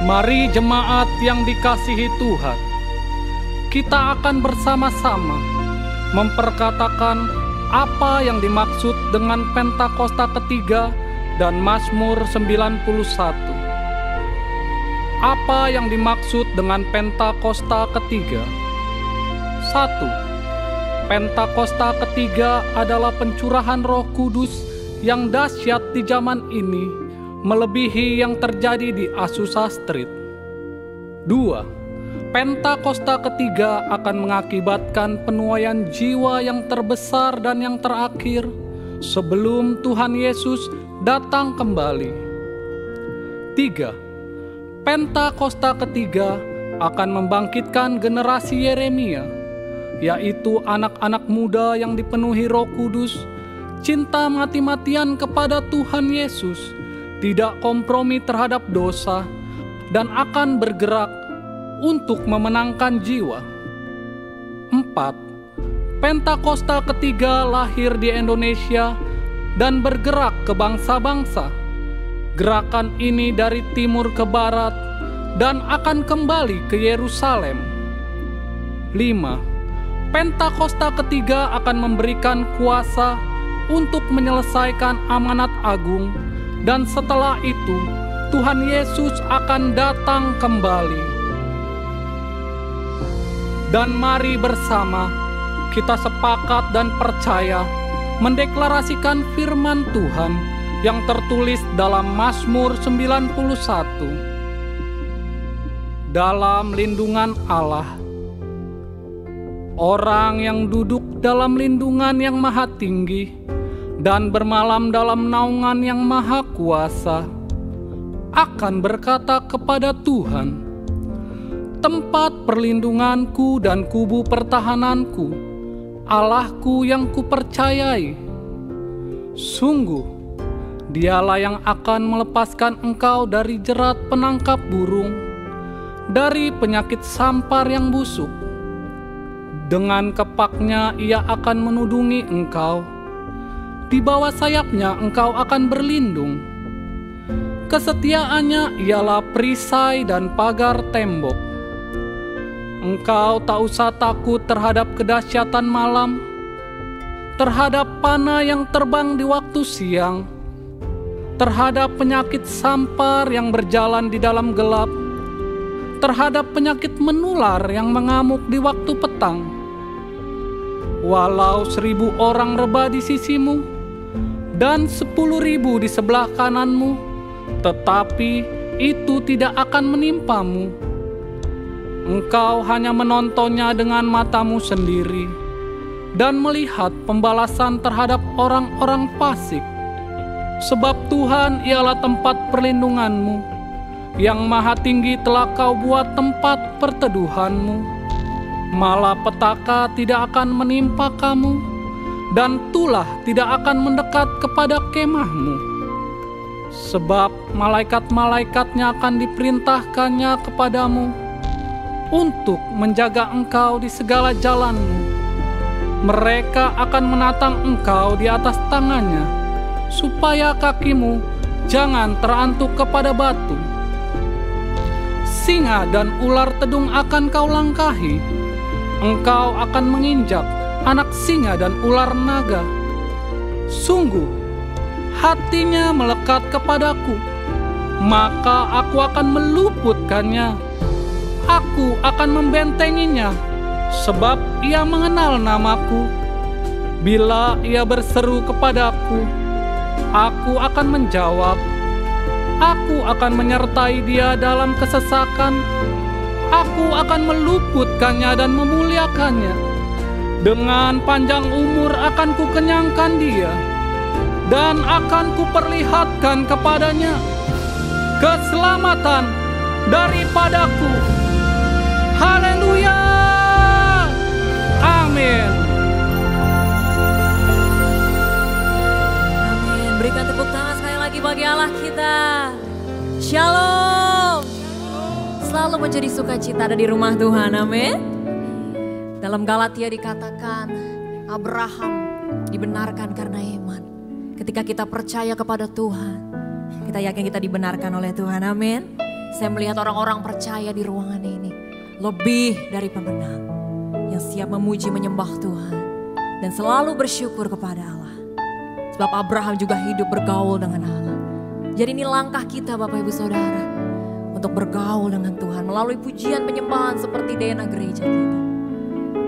Mari jemaat yang dikasihi Tuhan, kita akan bersama-sama memperkatakan apa yang dimaksud dengan Pentakosta ketiga dan Mazmur 91. Apa yang dimaksud dengan Pentakosta ketiga? 1. Pentakosta ketiga adalah pencurahan Roh Kudus yang dahsyat di zaman ini, melebihi yang terjadi di Azusa Street. 2. Pentakosta ketiga akan mengakibatkan penuaian jiwa yang terbesar dan yang terakhir sebelum Tuhan Yesus datang kembali. 3. Pentakosta ketiga akan membangkitkan generasi Yeremia, yaitu anak-anak muda yang dipenuhi Roh Kudus, cinta mati-matian kepada Tuhan Yesus, tidak kompromi terhadap dosa, dan akan bergerak untuk memenangkan jiwa. 4. Pentakosta ketiga lahir di Indonesia dan bergerak ke bangsa-bangsa. Gerakan ini dari timur ke barat dan akan kembali ke Yerusalem. 5. Pentakosta ketiga akan memberikan kuasa untuk menyelesaikan amanat agung, dan setelah itu Tuhan Yesus akan datang kembali. Dan mari bersama kita sepakat dan percaya mendeklarasikan firman Tuhan yang tertulis dalam Mazmur 91. Dalam lindungan Allah, orang yang duduk dalam lindungan yang maha tinggi dan bermalam dalam naungan yang maha kuasa akan berkata kepada Tuhan, tempat perlindunganku dan kubu pertahananku, Allahku yang kupercayai. Sungguh, Dialah yang akan melepaskan engkau dari jerat penangkap burung, dari penyakit sampar yang busuk. Dengan kepaknya Ia akan menudungi engkau, di bawah sayapnya engkau akan berlindung. Kesetiaannya ialah perisai dan pagar tembok. Engkau tak usah takut terhadap kedahsyatan malam, terhadap panah yang terbang di waktu siang, terhadap penyakit sampar yang berjalan di dalam gelap, terhadap penyakit menular yang mengamuk di waktu petang. Walau 1.000 orang rebah di sisimu dan 10.000 di sebelah kananmu, tetapi itu tidak akan menimpamu. Engkau hanya menontonnya dengan matamu sendiri dan melihat pembalasan terhadap orang-orang fasik. Sebab Tuhan ialah tempat perlindunganmu, yang maha tinggi telah kau buat tempat perteduhanmu. Malapetaka tidak akan menimpa kamu, dan tulah tidak akan mendekat kepada kemahmu. Sebab malaikat-malaikatnya akan diperintahkannya kepadamu untuk menjaga engkau di segala jalanmu. Mereka akan menatang engkau di atas tangannya, supaya kakimu jangan terantuk kepada batu. Singa dan ular tedung akan kau langkahi. Engkau akan menginjak anak singa dan ular naga. Sungguh, hatinya melekat kepadaku, maka aku akan meluputkannya. Aku akan membentenginya, sebab ia mengenal namaku. Bila ia berseru kepadaku, aku akan menjawab. Aku akan menyertai dia dalam kesesakan. Aku akan meluputkannya dan memuliakannya. Dengan panjang umur akan kukenyangkan dia, dan akan kuperlihatkan kepadanya keselamatan daripadaku. Haleluya! Amin. Amin. Berikan tepuk tangan sekali lagi bagi Allah kita. Shalom. Selalu menjadi sukacita ada di rumah Tuhan. Amin. Dalam Galatia dikatakan Abraham dibenarkan karena iman. Ketika kita percaya kepada Tuhan, kita yakin kita dibenarkan oleh Tuhan. Amin. Saya melihat orang-orang percaya di ruangan ini lebih dari pemenang yang siap memuji menyembah Tuhan dan selalu bersyukur kepada Allah. Sebab Abraham juga hidup bergaul dengan Allah. Jadi ini langkah kita Bapak Ibu Saudara untuk bergaul dengan Tuhan melalui pujian penyembahan seperti DNA gereja kita.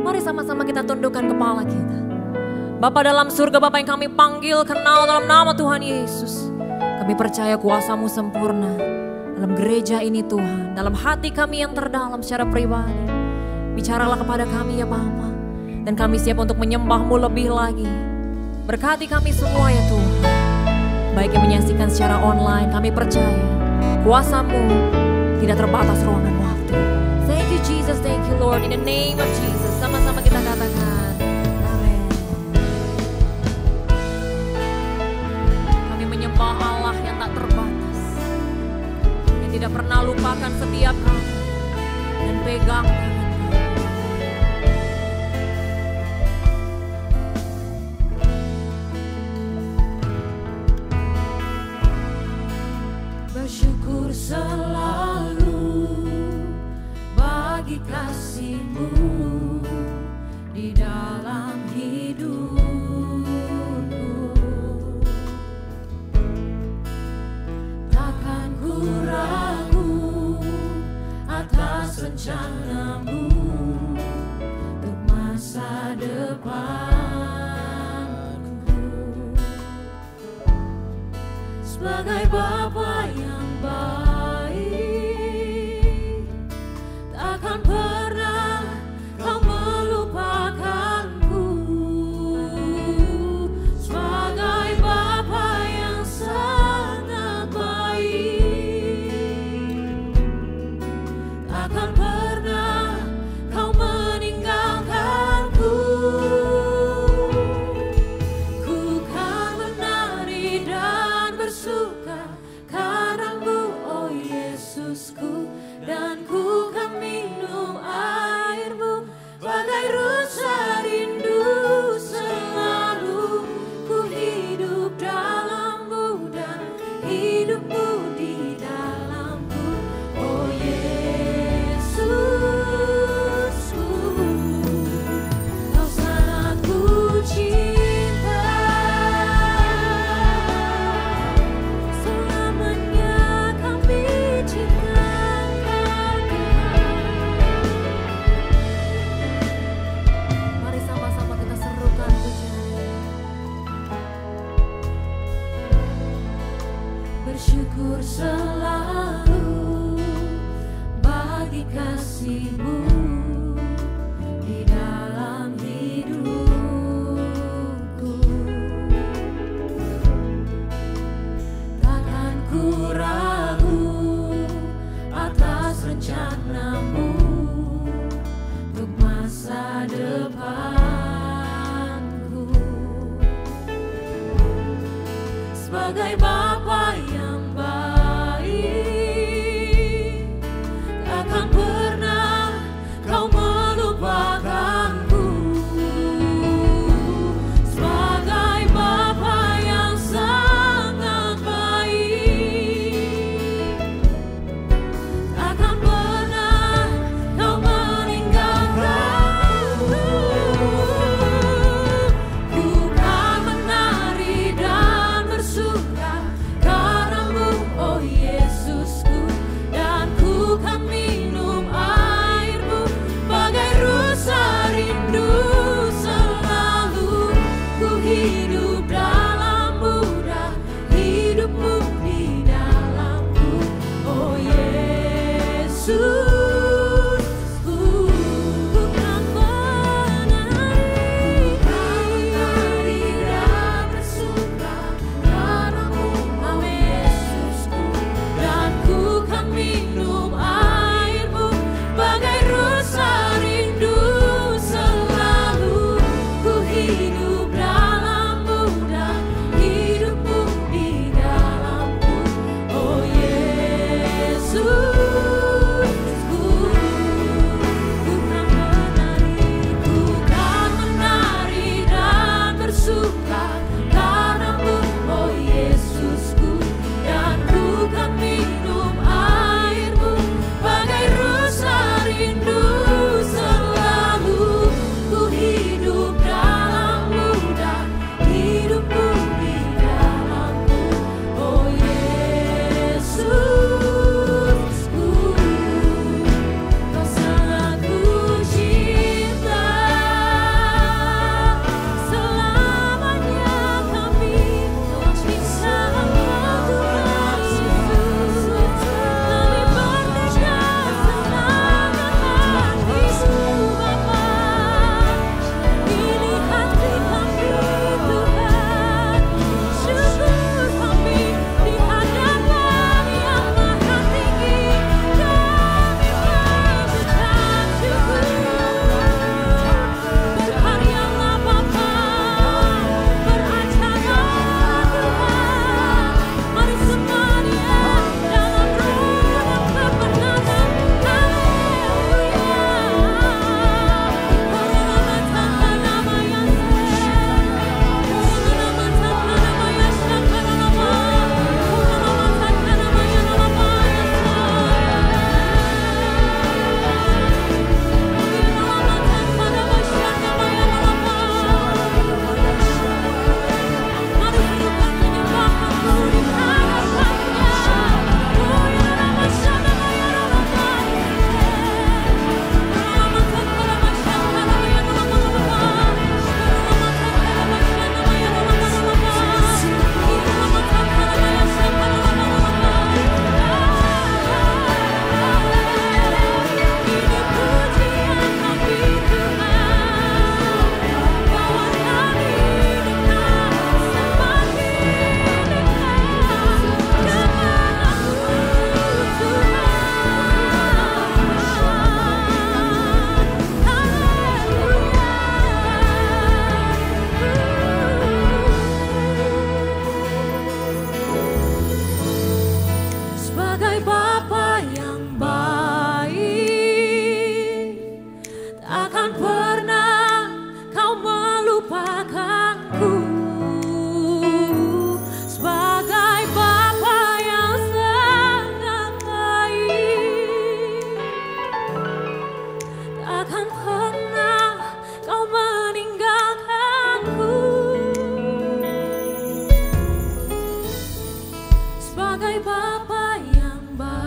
Mari sama-sama kita tundukkan kepala kita. Bapa dalam surga, Bapa yang kami panggil, kenal dalam nama Tuhan Yesus. Kami percaya kuasa-Mu sempurna dalam gereja ini Tuhan, dalam hati kami yang terdalam secara pribadi. Bicaralah kepada kami ya Bapa, dan kami siap untuk menyembah-Mu lebih lagi. Berkati kami semua ya Tuhan. Baik yang menyaksikan secara online, kami percaya kuasa-Mu tidak terbatas ruangan waktu. Thank you Jesus, thank you Lord, in the name of Jesus. Sama-sama kita katakan, amin. Kami menyembah Allah yang tak terbatas, yang tidak pernah lupakan setiap kami dan pegang tangan kami. Bersyukur selalu bagi kasih-Mu di dalam hidupku. Takkan ku ragu atas rencana-Mu untuk masa depanku. Sebagai Bapa yang baik, takkan pernah Kau melupakanku. Sebagai Bapa yang sangat baik, takkan pernah Kau meninggalkanku. Ku kan menari dan bersuka karena-Mu, oh Yesusku, dan ku kan minum air-Mu bagai rasa rindu. Selalu ku hidup dalam-Mu dan hidup-Mu di dalam-Ku, oh Yesusku. Kau sangat ku cinta, selamanya kami cintakan Tuhan. Mari sama-sama kita serukan pujian. Bersyukur selalu bagi kasih-Mu di dalam hidupku. Takkan ku ragu atas rencana-Mu untuk masa depanku. Sebagai Bapa yang baik, takkan pernah Kau melupakanku. Sebagai Bapa yang sangat baik, takkan pernah Kau meninggalkanku. Ku kan menari dan bersuka karena-Mu, oh Yesusku, dan ku kan minum air-Mu bagai rasa rindu. Selalu ku hidup dalam-Mu dan hidup-Mu di dalam-Ku, oh Yesus. Ku kan menari dan bersuka karena-Mu, oh Yesusku, dan ku kan minum air-Mu bagai rasa rindu. Selalu ku hidup dalam-Mu dan hidup-Mu di dalam-Ku, oh Yesus. Ku kan menari dan bersuka karena-Mu, oh Yesusku, dan ku kan minum air-Mu sebagai Bapa yang baik, takkan pernah kau melupakanku. Sebagai Bapa yang sangat baik, takkan pernah kau meninggalkanku. Sebagai Bapa yang baik,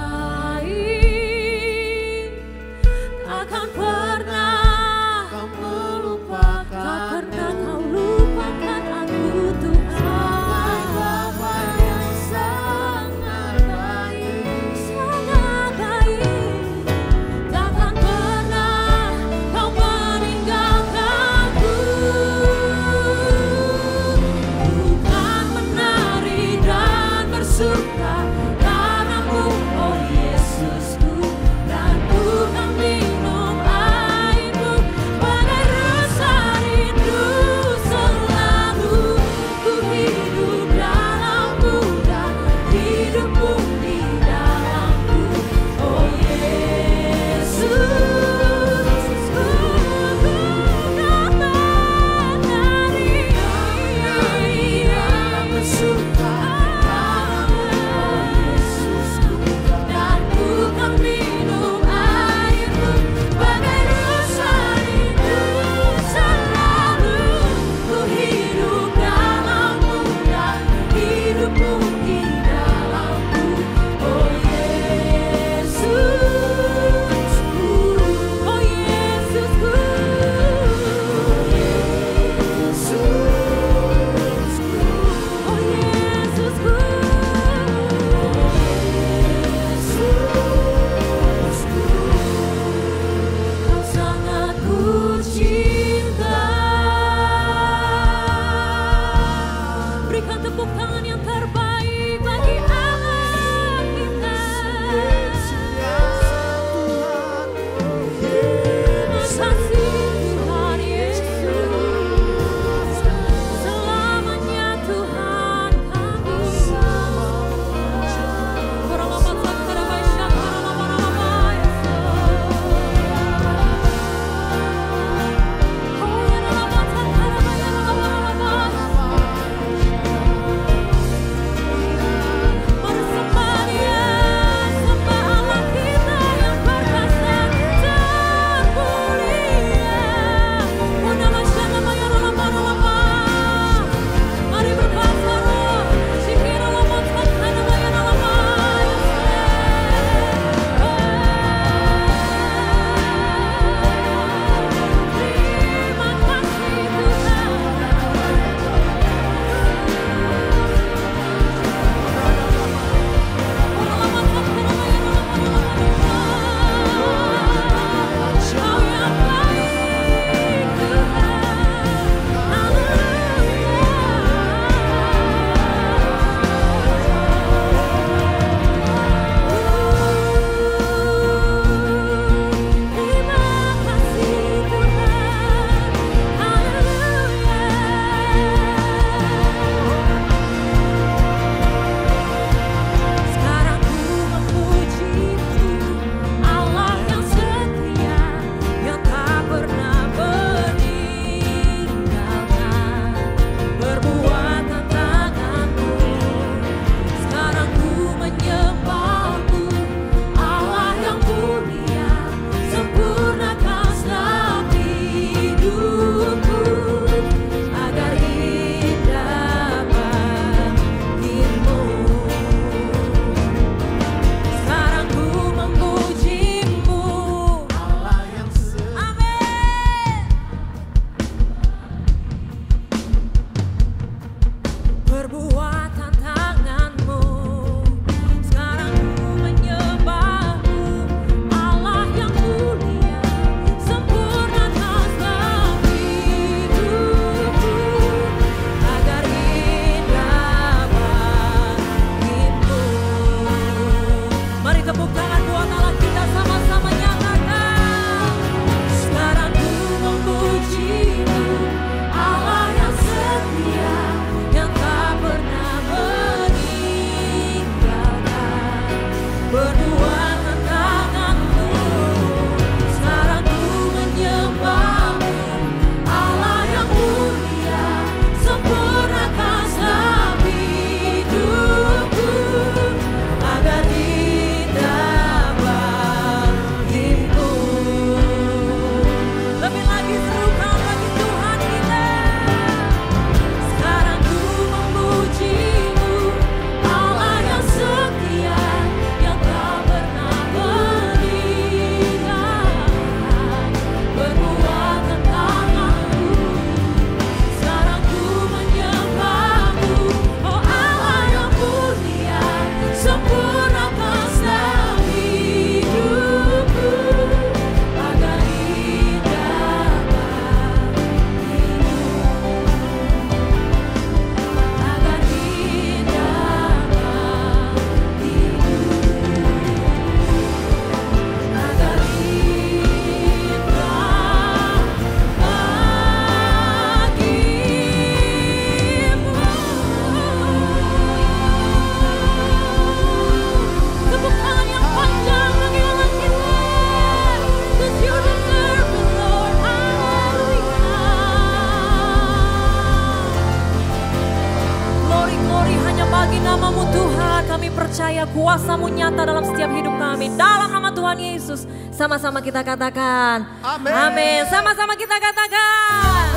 kuasa-Mu nyata dalam setiap hidup kami. Dalam nama Tuhan Yesus, sama-sama kita katakan. Amin. Amin. Sama-sama kita katakan.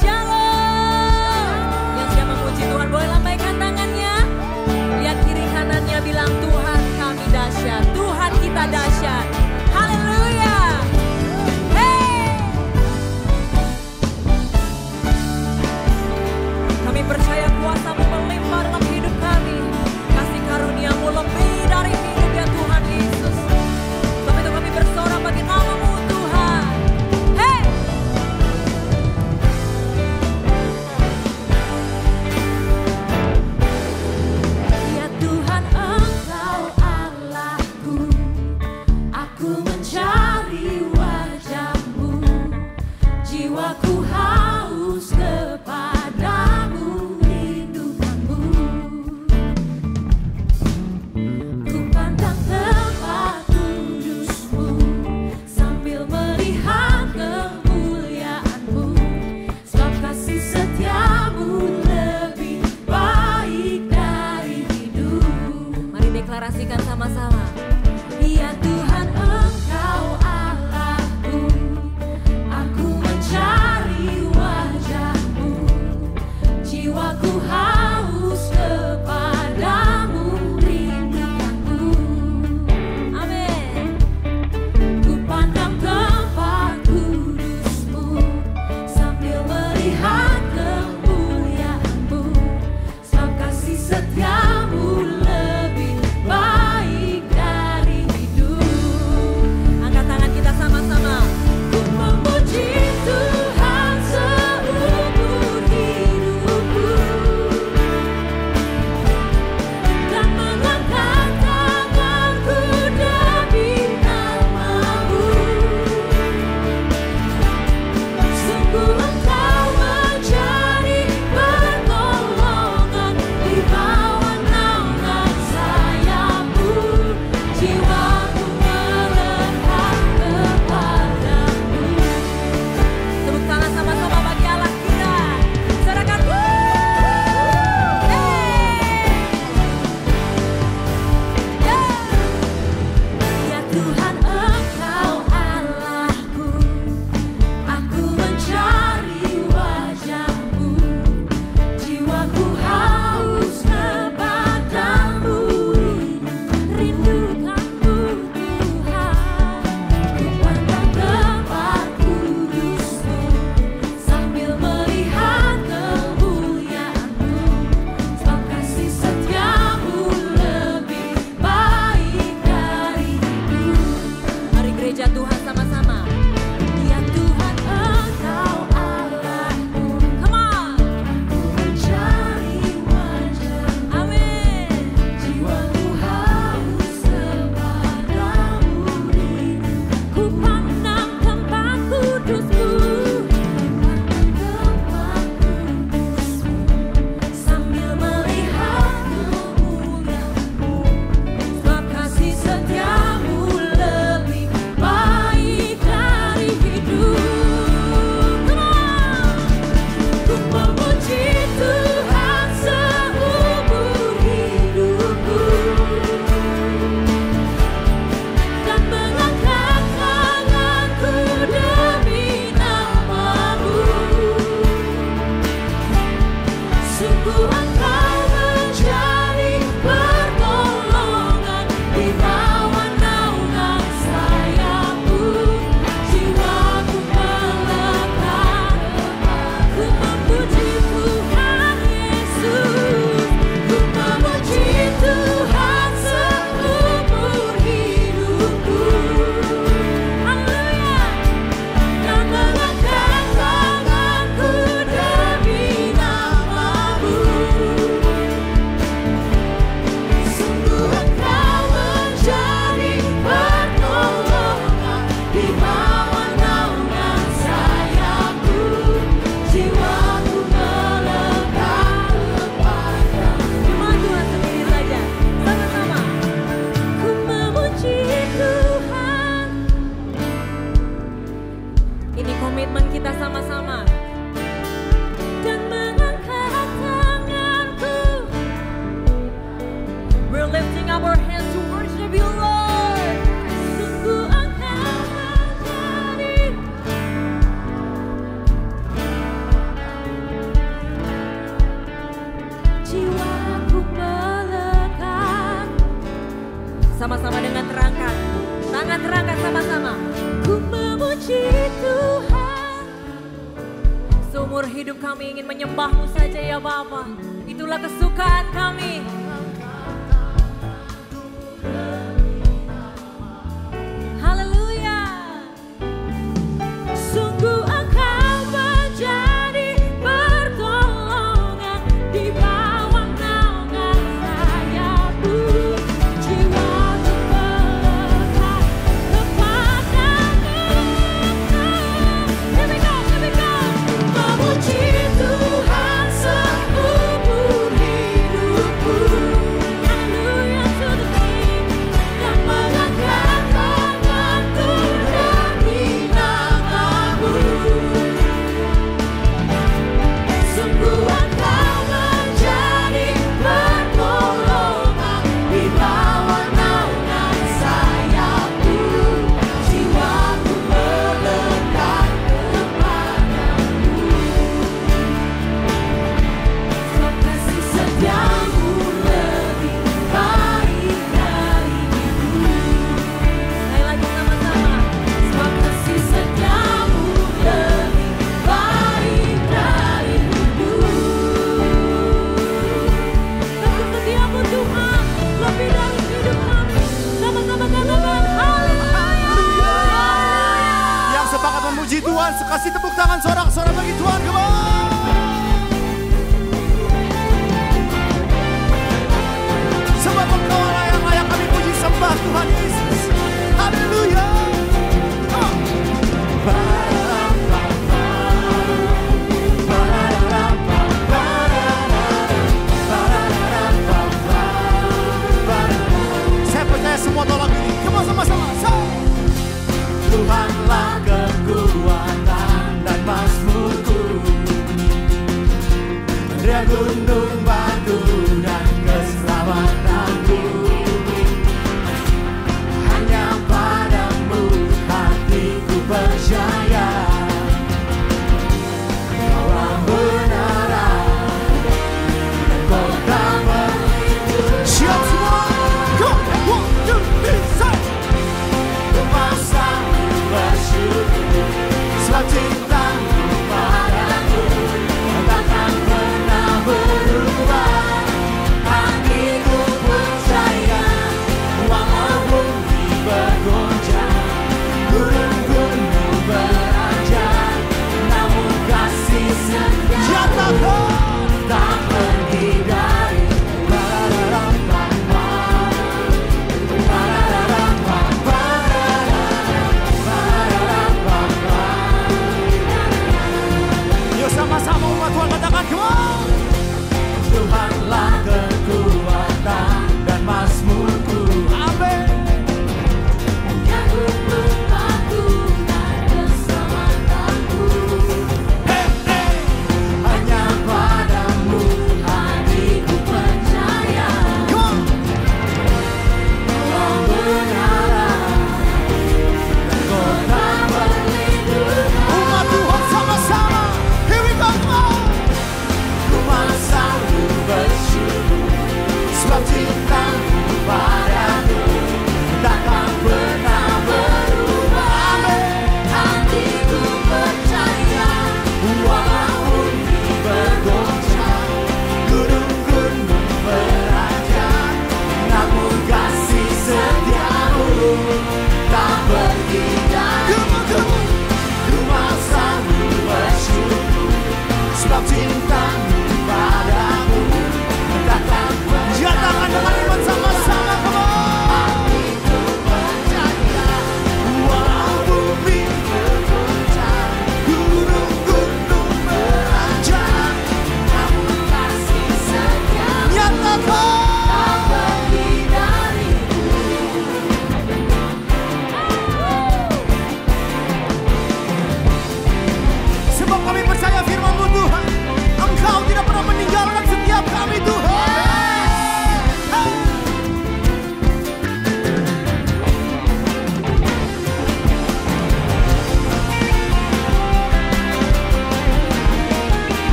Shalom. Yang siap memuji Tuhan boleh lambaikan tangannya. Lihat kiri kanannya, bilang Tuhan kami dahsyat. Tuhan kita dahsyat. Haleluya. Kami percaya kuasa-Mu melimpah dalam hidup kami. Kasih karunia-Mu lebih dari hidup ya Tuhan Yesus. Sebab itu kami bersorak bagi nama-Mu Tuhan. Hey! Ya Tuhan, Engkau Allahku, aku mencari wajah-Mu, jiwaku haus kepadamu, rindukanmu. Ku pandang tempat kudus-Mu, sambil melihat kemuliaan-Mu, sebab kasih setia-Mu lebih baik dari hidup. Mari deklarasikan sama-sama. Ya Tuhan, Engkau Allahku, aku mencari wajah-Mu, jiwaku haus kepadamu, rindukanmu. Amin. Ku pandang tempat kudus-Mu, sambil melihat kemuliaan-Mu, sebab kasih setia-Mu lebih baik dari hidup. Sama-sama dengan terangkat. Tangan terangkat sama-sama. Ku memuji Tuhan. Seumur hidup kami ingin menyembah-Mu saja ya Bapa. Itulah kesukaan kami. Haleluya. Sungguh Engkau menjadi pertolongan di bawah naungan sayap-Mu. Jiwaku melekat kepadamu. Here we go. Memuji Tuhan seumur hidupku. Haleluya to the King. Yang mengangkat tanganku demi nama-Mu. Sungguh Engkau menjadi pertolongan di bawah naungan sayap-Mu. Jiwaku melekat kepadamu. Sebab kasih setiamu lebih baik dari hidup. Sekali lagi sama-sama. Sebab kasih setiamu lebih baik dari hidup. Kasih setiamu Tuhan lebih dari hidup kami. Sama-sama katakan haleluya. Yang sepakat memuji Tuhan, kasih tepuk tangan sorak-sorak bagi Tuhan. Come on. Sebab Engkau Allah yang layak kami puji sembah Tuhan Yesus. Haleluya. Saya percaya semua tolak ini. Come on sama-sama. Tuhanlah kekuatan dan mazmurku, Dia gunung batu dan keselamatanku. Hanya padamu hatiku percaya, Kaulah benaran dan Kau tak berlindung. Siap semua? Go! 1, 2, 3, say! Kupasamu bersyukur, sebab cintamu padaku takkan pernah berubah.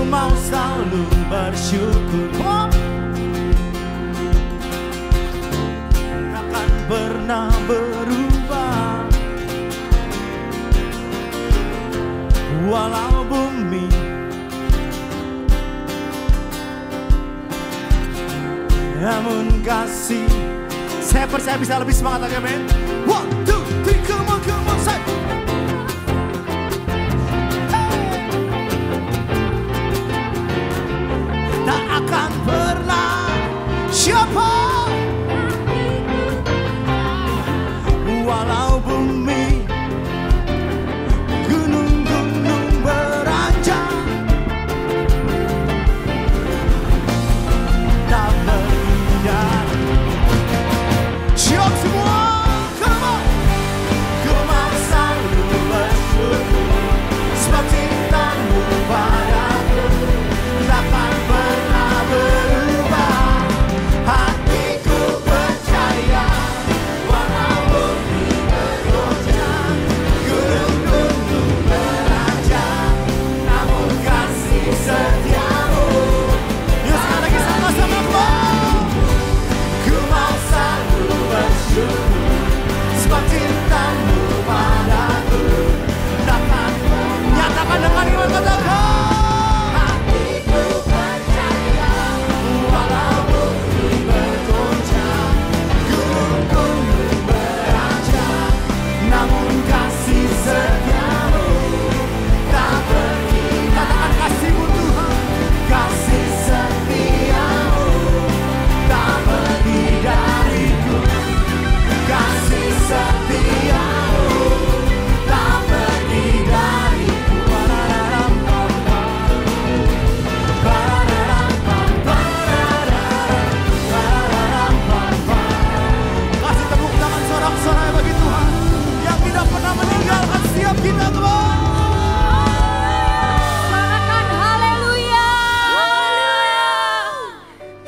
mau selalu bersyukur. Takkan pernah berubah, walau bumi namun kasih. Saya percaya bisa lebih semangat lagi, men. 1, 2, 3, come on, say. Tak akan pernah siapa, walau bumi gunung-gunung beranjak, tak berhindar. Siap semua, come on. Ku mau selalu bersyukur, sebab cintamu padaku takkan pernah berubah. Hatiku percaya, walau bumi bergoncang, gunung-gunung beranjak, namun kasih setiamu. Yuk sekali lagi sama-sama, ku mau selalu bersyukur, sebab cintamu padaku takkan. Nyatakan dengan iman, katakan. Hatiku percaya, walau bumi bergoncang, gunung-gunung beranjak, namun kasih setiamu tak pergi. Katakan kasihmu Tuhan, kasih setiamu tak pergi dariku. Kasih setiamu tak pergi dariku. Kasih tepuk tangan sorak-sorai bagi Tuhan yang tidak pernah meninggalkan setiap kita, Tuhan. Katakan haleluya.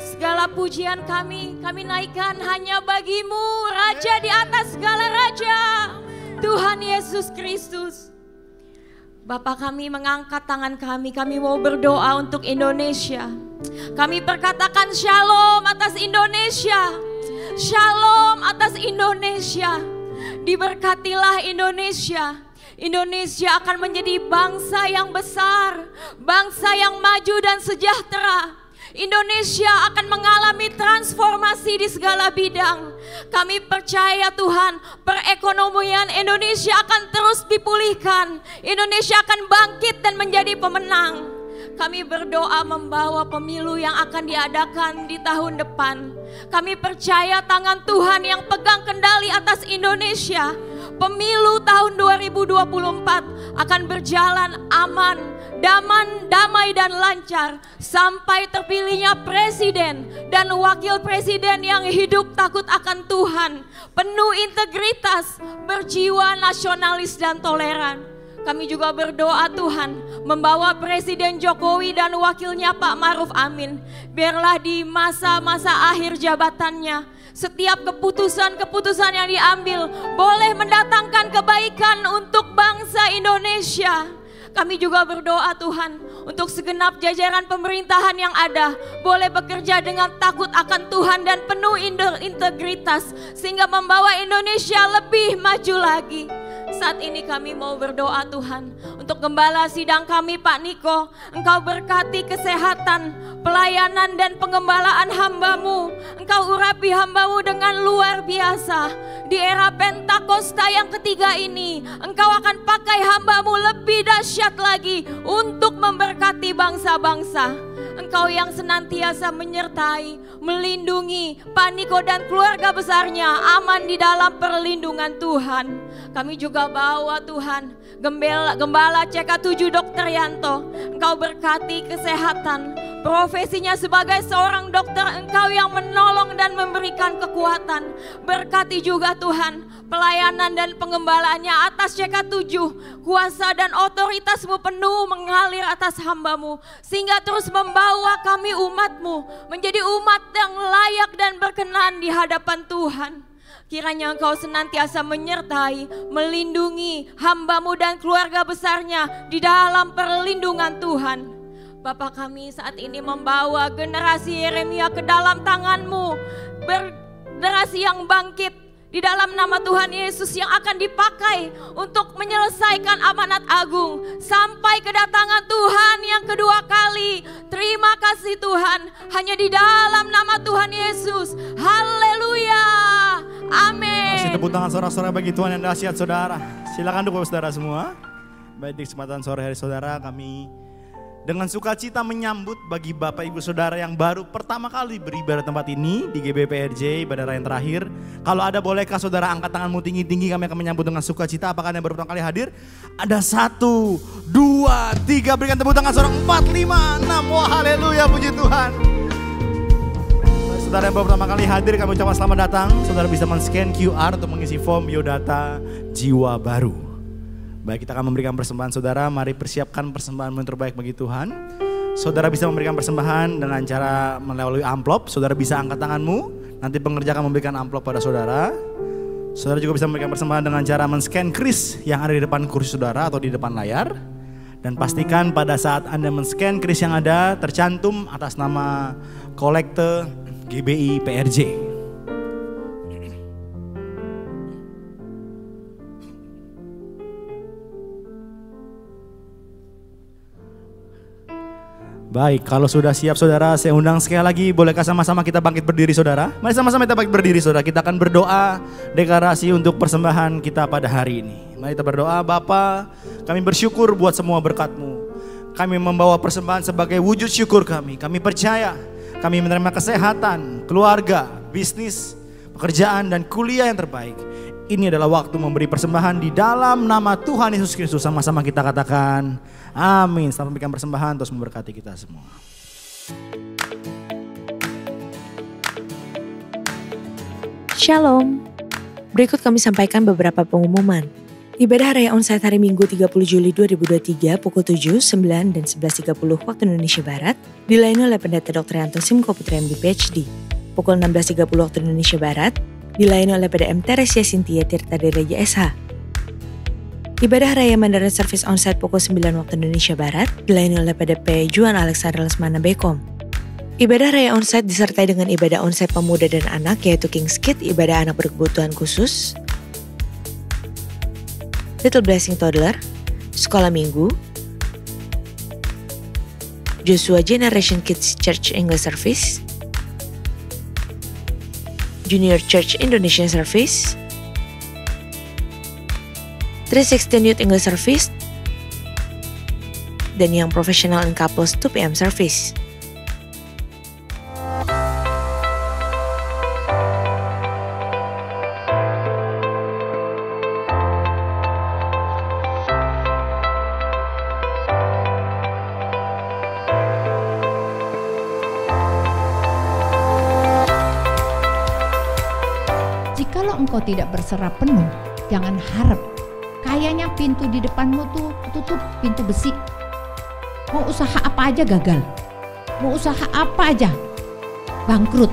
Segala pujian kami naikkan hanya bagimu, Raja di atas segala raja, Tuhan Yesus Kristus. Bapa, kami mengangkat tangan kami mau berdoa untuk Indonesia. Kami perkatakan shalom atas Indonesia. Shalom atas Indonesia. Diberkatilah Indonesia. Indonesia akan menjadi bangsa yang besar, bangsa yang maju dan sejahtera. Indonesia akan mengalami transformasi di segala bidang. Kami percaya Tuhan, perekonomian Indonesia akan terus dipulihkan. Indonesia akan bangkit dan menjadi pemenang. Kami berdoa membawa pemilu yang akan diadakan di tahun depan. Kami percaya tangan Tuhan yang pegang kendali atas Indonesia. Pemilu tahun 2024 akan berjalan aman, damai dan lancar sampai terpilihnya presiden dan wakil presiden yang hidup takut akan Tuhan, penuh integritas, berjiwa nasionalis dan toleran. Kami juga berdoa Tuhan membawa Presiden Jokowi dan wakilnya Pak Ma'ruf Amin. Biarlah di masa-masa akhir jabatannya setiap keputusan-keputusan yang diambil boleh mendatangkan kebaikan untuk bangsa Indonesia. Kami juga berdoa Tuhan untuk segenap jajaran pemerintahan yang ada boleh bekerja dengan takut akan Tuhan dan penuh integritas sehingga membawa Indonesia lebih maju lagi. Saat ini kami mau berdoa Tuhan untuk gembala sidang kami Pak Niko. Engkau berkati kesehatan, pelayanan dan pengembalaan hamba-Mu. Engkau urapi hamba-Mu dengan luar biasa. Di era Pentakosta yang ketiga ini, Engkau akan pakai hamba-Mu lebih dahsyat lagi untuk memberkati bangsa-bangsa. Engkau yang senantiasa menyertai, melindungi Pak Niko dan keluarga besarnya aman di dalam perlindungan Tuhan. Kami juga bawa Tuhan Gembala CK7 Dr. Yanto. Engkau berkati kesehatan, profesinya sebagai seorang dokter. Engkau yang menolong dan memberikan kekuatan. Berkati juga Tuhan pelayanan dan pengembalaannya atas CK7. Kuasa dan otoritas-Mu penuh mengalir atas hamba-Mu sehingga terus membawa kami umat-Mu menjadi umat yang layak dan berkenan di hadapan Tuhan. Kiranya Engkau senantiasa menyertai, melindungi hamba-Mu dan keluarga besarnya di dalam perlindungan Tuhan. Bapa kami saat ini membawa generasi Yeremia ke dalam tangan-Mu. Generasi yang bangkit di dalam nama Tuhan Yesus yang akan dipakai untuk menyelesaikan amanat agung. Sampai kedatangan Tuhan yang kedua kali. Terima kasih Tuhan, hanya di dalam nama Tuhan Yesus. Haleluya. Amin. Kasih tepuk tangan sorak-sorak bagi Tuhan yang dahsyat saudara. Silakan duduk saudara semua. Baik, di kesempatan sore hari saudara, kami dengan sukacita menyambut bagi Bapak Ibu Saudara yang baru pertama kali beribadah tempat ini di GBPRJ ibadah yang terakhir. Kalau ada bolehkah saudara angkat tanganmu tinggi-tinggi, kami akan menyambut dengan sukacita. Apakah yang baru pertama kali hadir? Ada 1, 2, 3, berikan tepuk tangan seorang 4, 5, 6. Wah haleluya, puji Tuhan. Saudara yang baru pertama kali hadir, kami ucapkan selamat datang. Saudara bisa men-scan QR untuk mengisi form biodata jiwa baru. Baik, kita akan memberikan persembahan saudara. Mari persiapkan persembahan yang terbaik bagi Tuhan. Saudara bisa memberikan persembahan dengan cara melalui amplop. Saudara bisa angkat tanganmu, nanti pengerja akan memberikan amplop pada saudara. Saudara juga bisa memberikan persembahan dengan cara men-scan kris yang ada di depan kursi saudara atau di depan layar. Dan pastikan pada saat Anda men-scan kris yang ada tercantum atas nama kolekte GBI PRJ. Baik, kalau sudah siap saudara, saya undang sekali lagi, bolehkah sama-sama kita bangkit berdiri saudara? Mari sama-sama kita bangkit berdiri saudara, kita akan berdoa deklarasi untuk persembahan kita pada hari ini. Mari kita berdoa. Bapa, kami bersyukur buat semua berkat-Mu. Kami membawa persembahan sebagai wujud syukur kami. Kami percaya, kami menerima kesehatan, keluarga, bisnis, pekerjaan dan kuliah yang terbaik. Ini adalah waktu memberi persembahan di dalam nama Tuhan Yesus Kristus. Sama-sama kita katakan amin. Selamat memberikan persembahan terus memberkati kita semua. Shalom. Berikut kami sampaikan beberapa pengumuman. Ibadah Raya Onsite hari Minggu 30 Juli 2023 pukul 7, 9, dan 11.30 waktu Indonesia Barat dilayani oleh Pendeta Dr. Yanto Simko Putra MD PhD. Pukul 16.30 waktu Indonesia Barat dilayani oleh PDM Teresia Sintia Tirta Dereja SH. Ibadah Raya Mandarin Service Onsite pukul 9 waktu Indonesia Barat dilayani oleh PDP Juan Alexander Lesmana Bekom. Ibadah Raya Onsite disertai dengan ibadah onsite pemuda dan anak yaitu King's Kid, ibadah anak berkebutuhan khusus, Little Blessing Toddler, Sekolah Minggu, Joshua Generation Kids Church English Service, Junior Church Indonesian Service, 316 Youth English Service, dan yang Professional and Couples 2 PM Service. Jikalau engkau tidak berserah penuh, jangan harap. Kayaknya pintu di depanmu tuh tutup, pintu besi. Mau usaha apa aja gagal. Mau usaha apa aja bangkrut.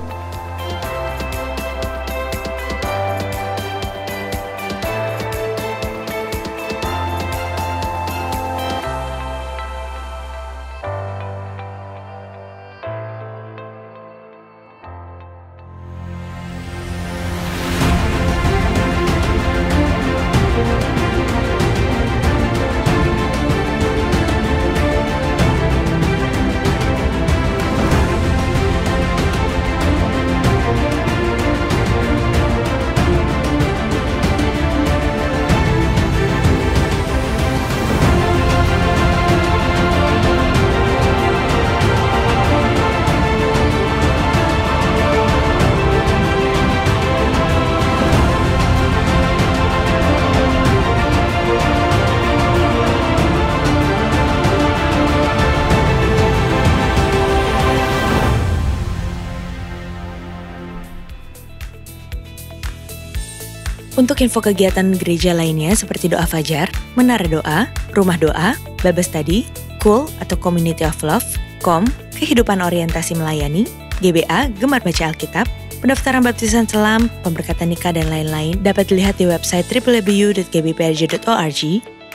Untuk info kegiatan gereja lainnya seperti doa fajar, menara doa, rumah doa, Bible study, Cool atau Community of Love, KOM, kehidupan orientasi melayani, GBA, gemar baca Alkitab, pendaftaran baptisan selam, pemberkatan nikah dan lain-lain dapat dilihat di website www.gbprj.org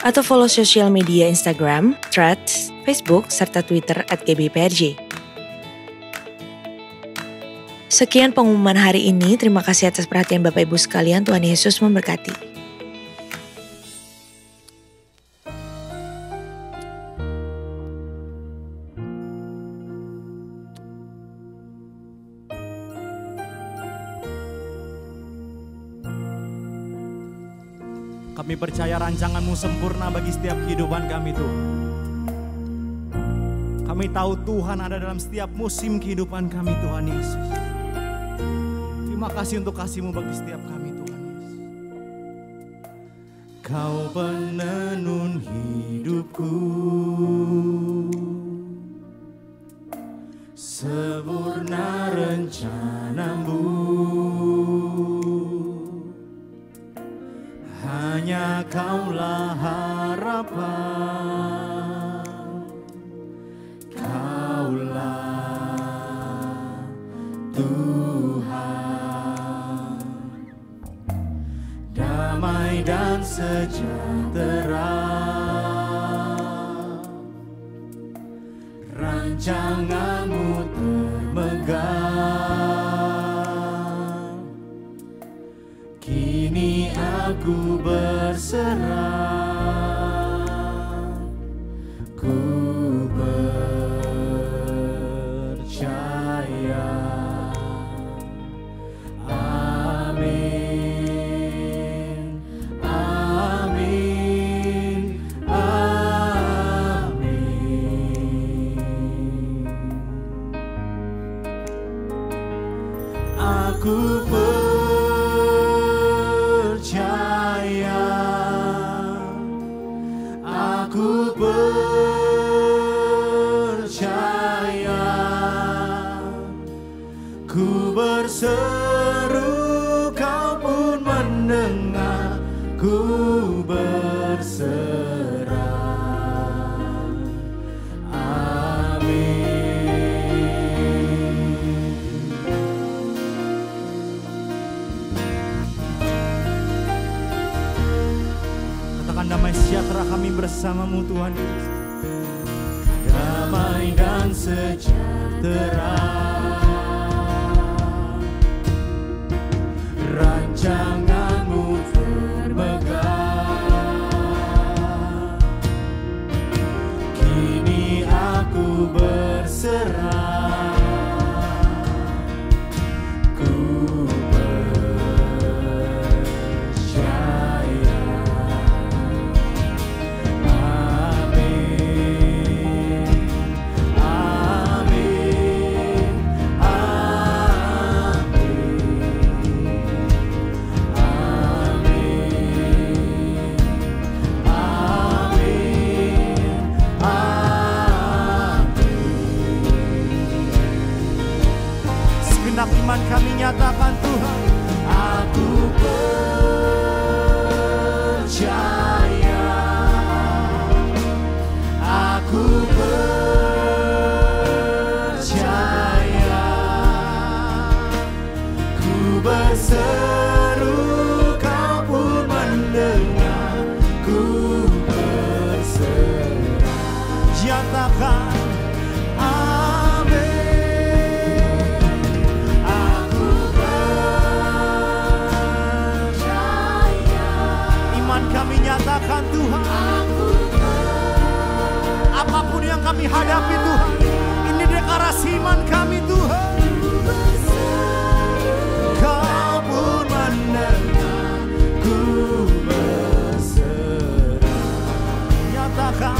atau follow sosial media Instagram, Threads, Facebook, serta Twitter @GBPRJ. Sekian pengumuman hari ini. Terima kasih atas perhatian Bapak Ibu sekalian. Tuhan Yesus memberkati. Kami percaya rancangan-Mu sempurna bagi setiap kehidupan kami Tuhan. Kami tahu Tuhan ada dalam setiap musim kehidupan kami Tuhan Yesus. Terima kasih untuk kasih-Mu bagi setiap kami Tuhan Yesus. Kau penenun hidupku, sempurna rencana-Mu. Hanya Kaulah harapan, Kaulah Tuhan, damai dan sejahtera, rancangan-Mu termegah. Kini aku berserah, ku percaya. Amin, amin, amin. Aku berseru, Kau pun mendengar, ku berserah. Amin. Katakan damai sejahtera kami bersama-Mu Tuhan Yesus. Damai dan sejahtera, rancangan-Mu termegah. Kini aku berserah, ku percaya. Amin, amin, segenap iman kami nyatakan Tuhan, aku percaya, aku percaya, ku berseru, Kau pun mendengar, ku berserah. Nyatakan nyatakan Tuhan, apapun yang kami hadapi Tuhan, ini deklarasi iman kami Tuhan. Kau pun mendengar, ku berserah. Nyatakan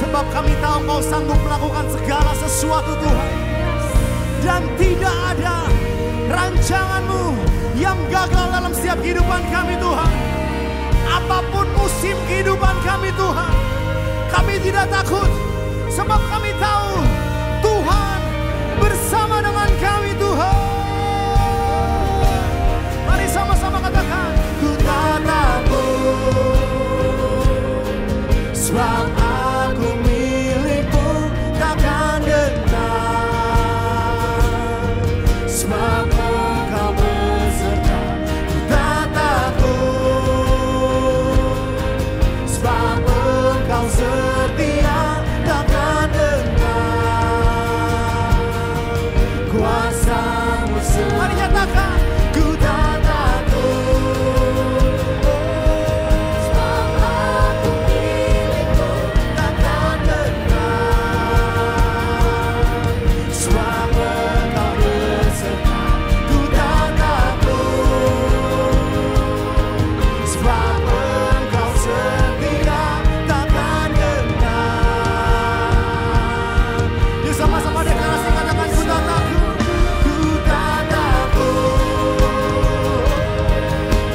sebab kami tahu Kau sanggup melakukan segala sesuatu Tuhan. Dan tidak ada rancangan-Mu yang gagal dalam setiap kehidupan kami Tuhan. Apapun musim kehidupan kami Tuhan, kami tidak takut. Sebab kami tahu Tuhan bersama dengan kami Tuhan. Mari sama-sama katakan, ku tak takut, sebab aku milik-Mu, takkan gentar. Sebab sebab Engkau beserta. Ku tak takut, sebab Engkau setia, takkan dengar kuasa-Mu sempurna. Mari nyatakan, ku tak takut, sebab aku milik-Mu, takkan dengar, sebab Engkau beserta. Ku tak takut, sebab Engkau setia, takkan dengar. Yuk sama-sama deklarasi, katakan ku tak takut, ku tak takut,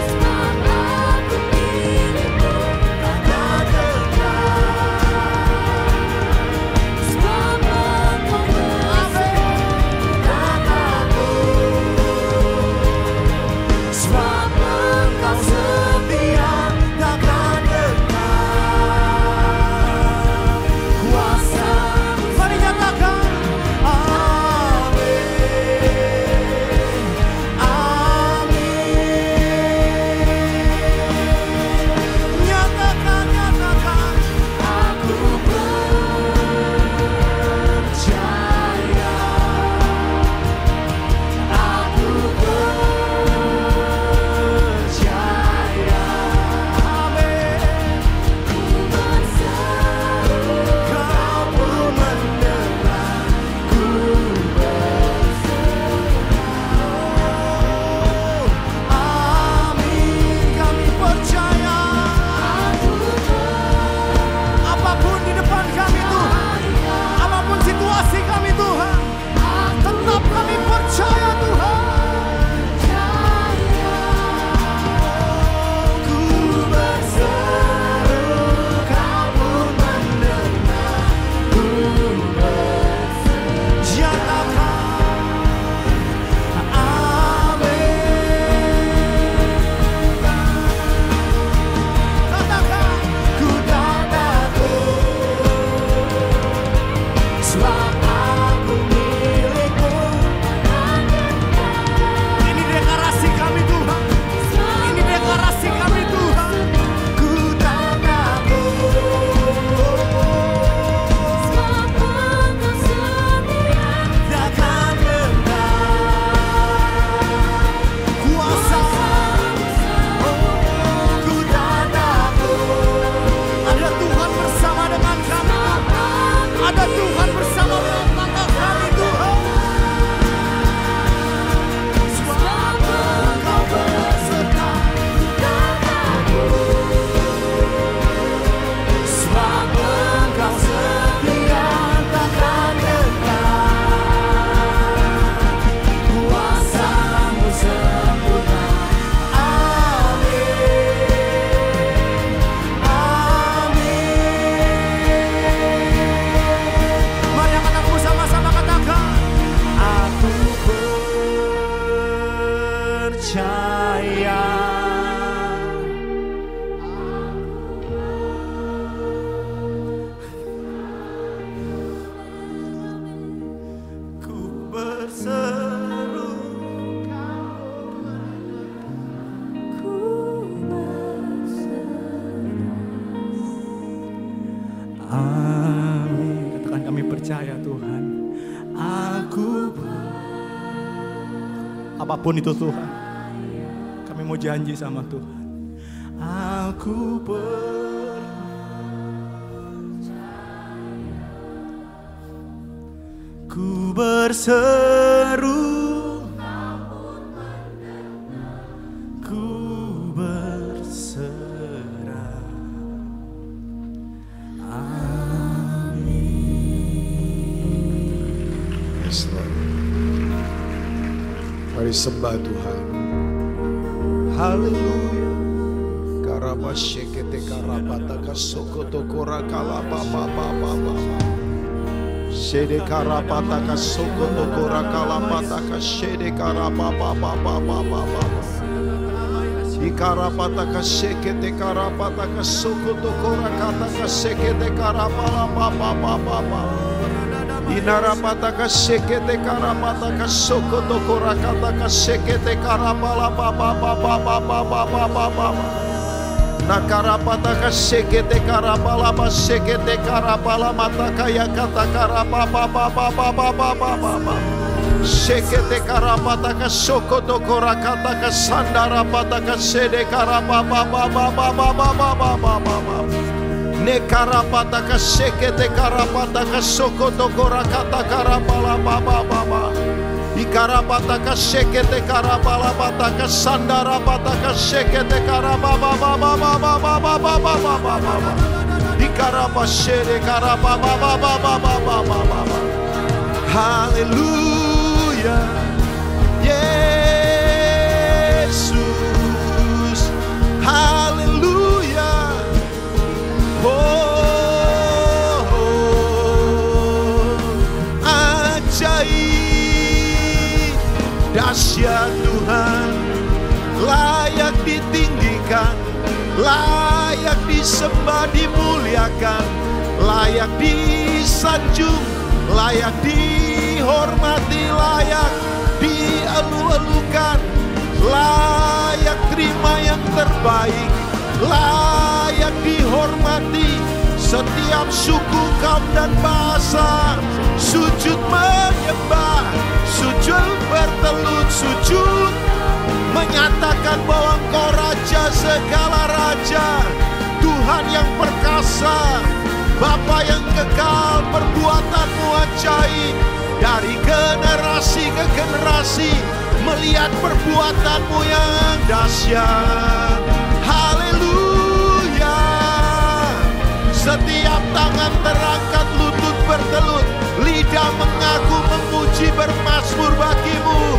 sebab aku milik-Mu, takkan dengar, sebab Engkau beserta. Tak takut, sebab Engkau setia, takkan dengar kuasa-Mu. Mari nyatakan, amin, amin. Nyatakan, aku percaya, aku percaya, amin. Ku berseru, Kau pun mendengar, ku berseru, amin. Kami percaya, apapun di depan kami Tuhan, apapun situasi kami Tuhan, tetap kami percaya Tuhan. Ku berseru, Kau pun mendengar, ku berseru. Nyatakan, amin. Katakan, ku tak takut, sebab aku milik-Mu. Ini deklarasi kami Tuhan, ini deklarasi kami Tuhan. Ku tak takut, sebab Engkau setia, takkan dengar kuasa-Mu. Ku tak takut, ada Tuhan bersama dengan kami, ada Tuhan bersama dengan tangga kami Tuhan. Sebab Engkau beserta, tak takut, sebab Engkau setia, takkan dengar kuasa-Mu sempurna. Amin, amin. Mari angkat sama-sama katakan, aku percaya. Ku berseru, amin. Katakan, kami percaya Tuhan. Aku apapun itu Tuhan, kami mau janji sama Tuhan. Aku ku berseru, ku berserah. Yes, Lord. Mari sembah Tuhan. Haleluya. Karabashekete karabata kasokoto korakala baba baba baba. Shede karabata kasokoto korakala bata kashede karababa baba baba baba. Ikarabata kashekete karabata kasokoto korakata kashekete karabala baba baba baba. Inarapataka sekete karapataka sokoto korakataka sekete karapala baba baba baba baba baba. Nakarapataka sekete karapala sekete karapala mataka ya kata karapapa baba baba baba baba. Sekete karapataka sokoto korakataka sandarapataka sede karapapa baba baba baba baba. Nekarapataka sekete karapataka sokoto korakata karapala baba baba. Ikarapataka sekete karapala bataka sandarapataka sekete karababa baba baba baba baba baba. Ikarapashere karababa baba baba baba. Haleluya. Yesus. Haleluya. Ajaib, dahsyat Tuhan, layak ditinggikan, layak disembah, dimuliakan, layak disanjung, layak dihormati, layak dielu-elukan, layak terima yang terbaik, layak dihormati. Setiap suku, kaum dan bahasa sujud menyembah, sujud bertelut, sujud menyatakan bahwa Engkau Raja segala raja, Tuhan yang perkasa, Bapa yang kekal, perbuatanmu ajaib. Dari generasi ke generasi melihat perbuatanmu yang dahsyat. Haleluya. Setiap tangan terangkat, lutut bertelut, lidah mengaku, memuji, bermazmur bagimu.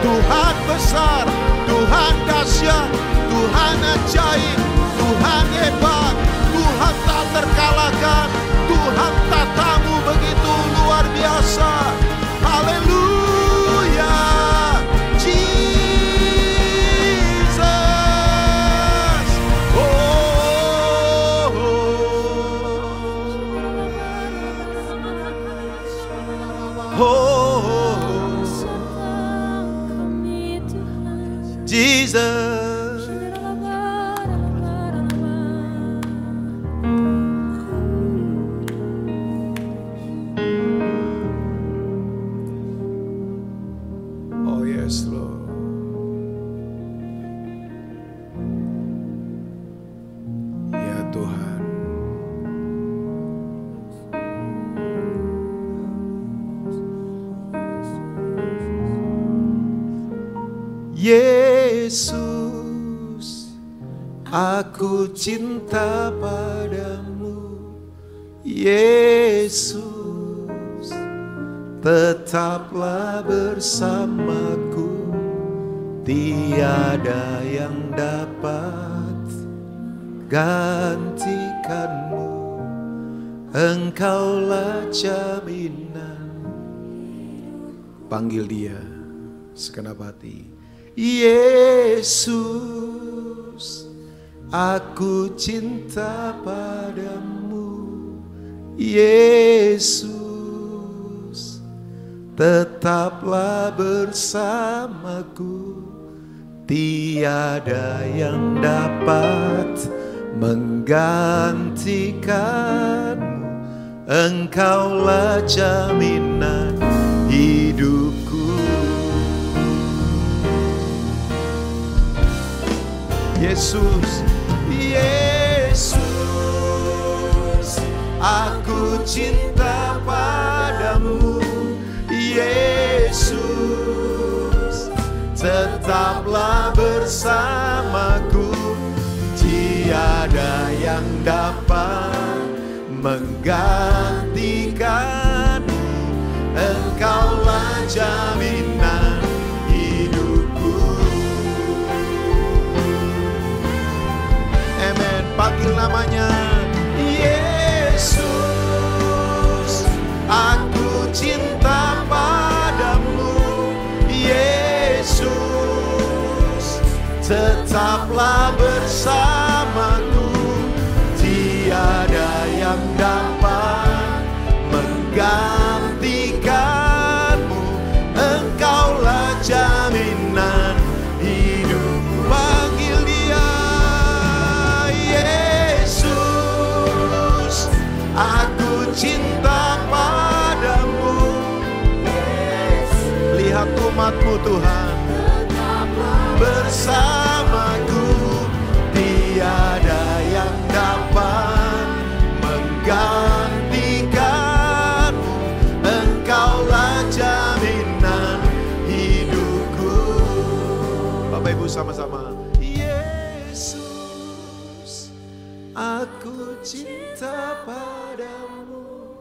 Tuhan besar, Tuhan dahsyat, Tuhan ajaib, Tuhan hebat, Tuhan tak terkalahkan, Tuhan tatamu begitu luar biasa. Haleluya. Jesus. Oh yes, Lord. Ya Tuhan. Yesus, aku cinta padamu. Yesus, tetaplah bersamaku. Tiada yang dapat gantikanmu. Engkaulah jaminan. Panggil dia segenap hati. Yesus, aku cinta padamu. Yesus, tetaplah bersamaku. Tiada yang dapat menggantikanmu. Engkaulah jaminan hidupku. Yesus, Yesus, aku cinta padamu. Yesus, tetaplah bersamaku. Tiada yang dapat menggantikanmu. Engkaulah jaminan hidupku. Amen. Panggil namanya. Yesus, aku cinta padamu. Yesus, tetaplah bersamaku. Tiada yang dapat menggantikanmu. umat-Mu Tuhan. Bersamaku tiada yang dapat menggantikanmu. Engkaulah jaminan hidupku. Bapak Ibu sama-sama. Yesus, aku cinta padamu.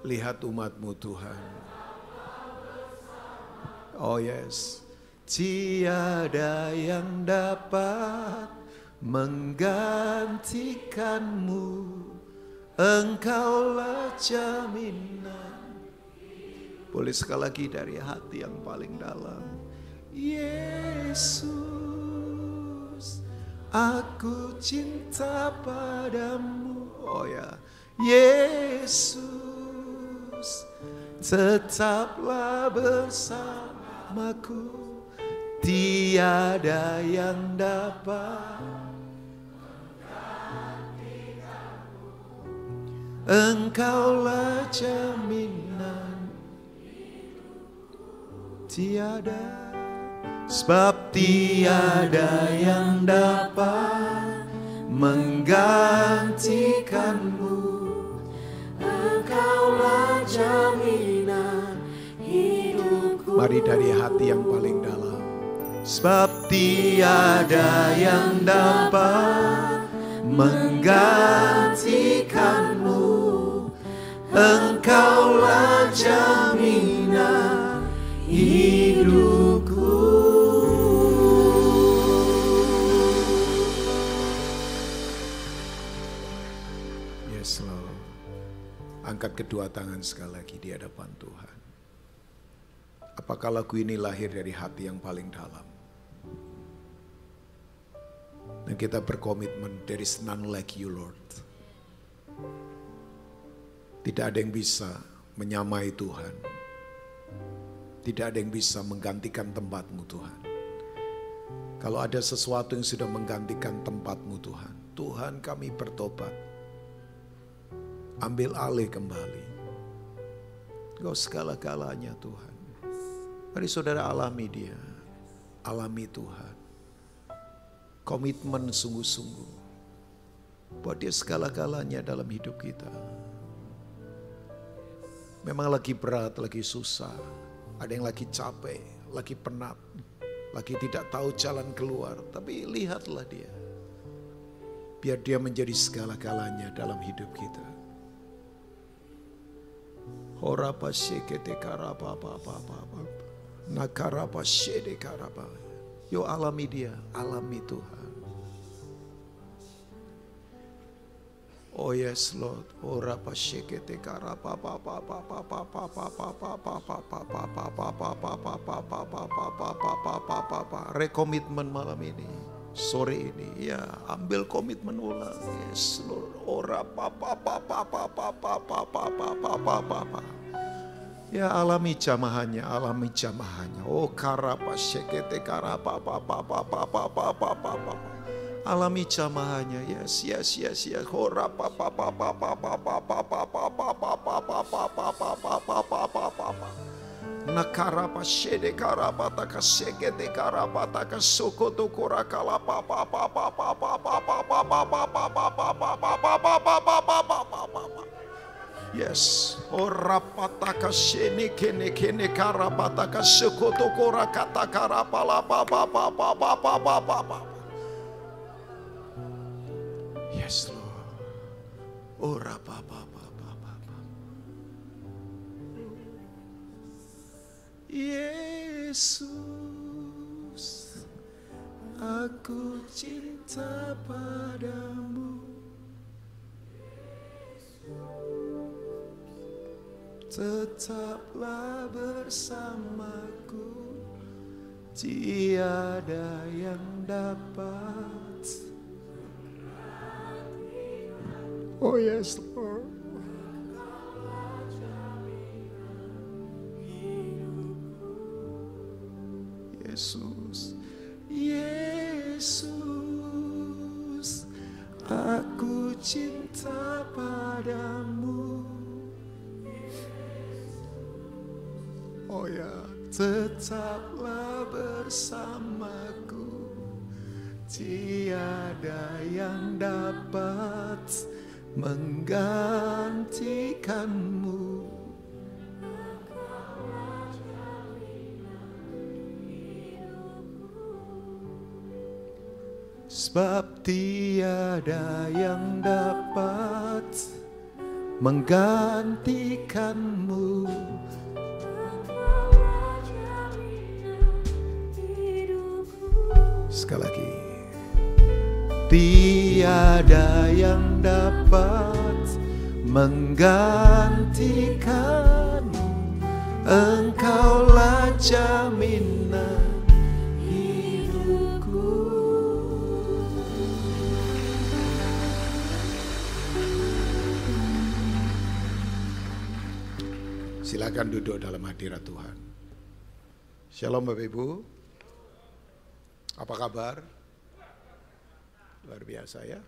Lihat umat-Mu Tuhan. Oh yes. Tiada yang dapat menggantikanmu. Engkaulah jaminan. Boleh sekali lagi dari hati yang paling dalam. Yesus, aku cinta padamu. Oh ya, Yesus, tetaplah bersamaku. Tiada yang dapat menggantikanmu. Engkaulah jaminan. Tiada, sebab tiada yang dapat menggantikanmu. Engkaulah jaminan hidupku. Mari dari hati yang paling dalam. Sebab tiada yang dapat menggantikanmu. Engkaulah jaminan hidupku. Yes Lord. Angkat kedua tangan sekali lagi di hadapan Tuhan. Apakah lagu ini lahir dari hati yang paling dalam? Dan kita berkomitmen, there is none like you Lord. Tidak ada yang bisa menyamai Tuhan. Tidak ada yang bisa menggantikan tempat-Mu Tuhan. Kalau ada sesuatu yang sudah menggantikan tempat-Mu Tuhan, Tuhan kami bertobat. Ambil alih kembali. Engkau segala-galanya Tuhan. Mari saudara alami dia. Alami Tuhan. Komitmen sungguh-sungguh. Buat dia segala-galanya dalam hidup kita. Memang lagi berat, lagi susah. Ada yang lagi capek, lagi penat, lagi tidak tahu jalan keluar. Tapi lihatlah dia. Biar dia menjadi segala-galanya dalam hidup kita. Horapa shekete karapa apa. Nakarapa shede karapa. Yo alami dia, alami Tuhan. Oh yes Lord, ora pasyekete karapa rekomitmen malam ini, sore ini, ya ambil komitmen ulang. Yes Lord, ora ya alami jamahannya, alami jamahannya. Oh karapa syekete karapa alami jamahannya. Yes. Hora nakarapa shede karapa takasegete karapa takasokoto korakala yes, ora pataka shene kene karapa takasokoto korakata karapa la yes Lord. Ora Yesus, aku cinta padamu. Tetaplah bersamaku, tiada yang dapat. Oh yes Lord. Yesus, aku cinta padamu. tetaplah bersamaku. Tiada yang dapat menggantikanmu. Sebab tiada yang dapat menggantikanmu. Sekali lagi. Tiada yang dapat menggantikanmu. Engkaulah jaminan hidupku. Silakan duduk dalam hadirat Tuhan. Shalom Bapak Ibu. Apa kabar? Luar biasa ya.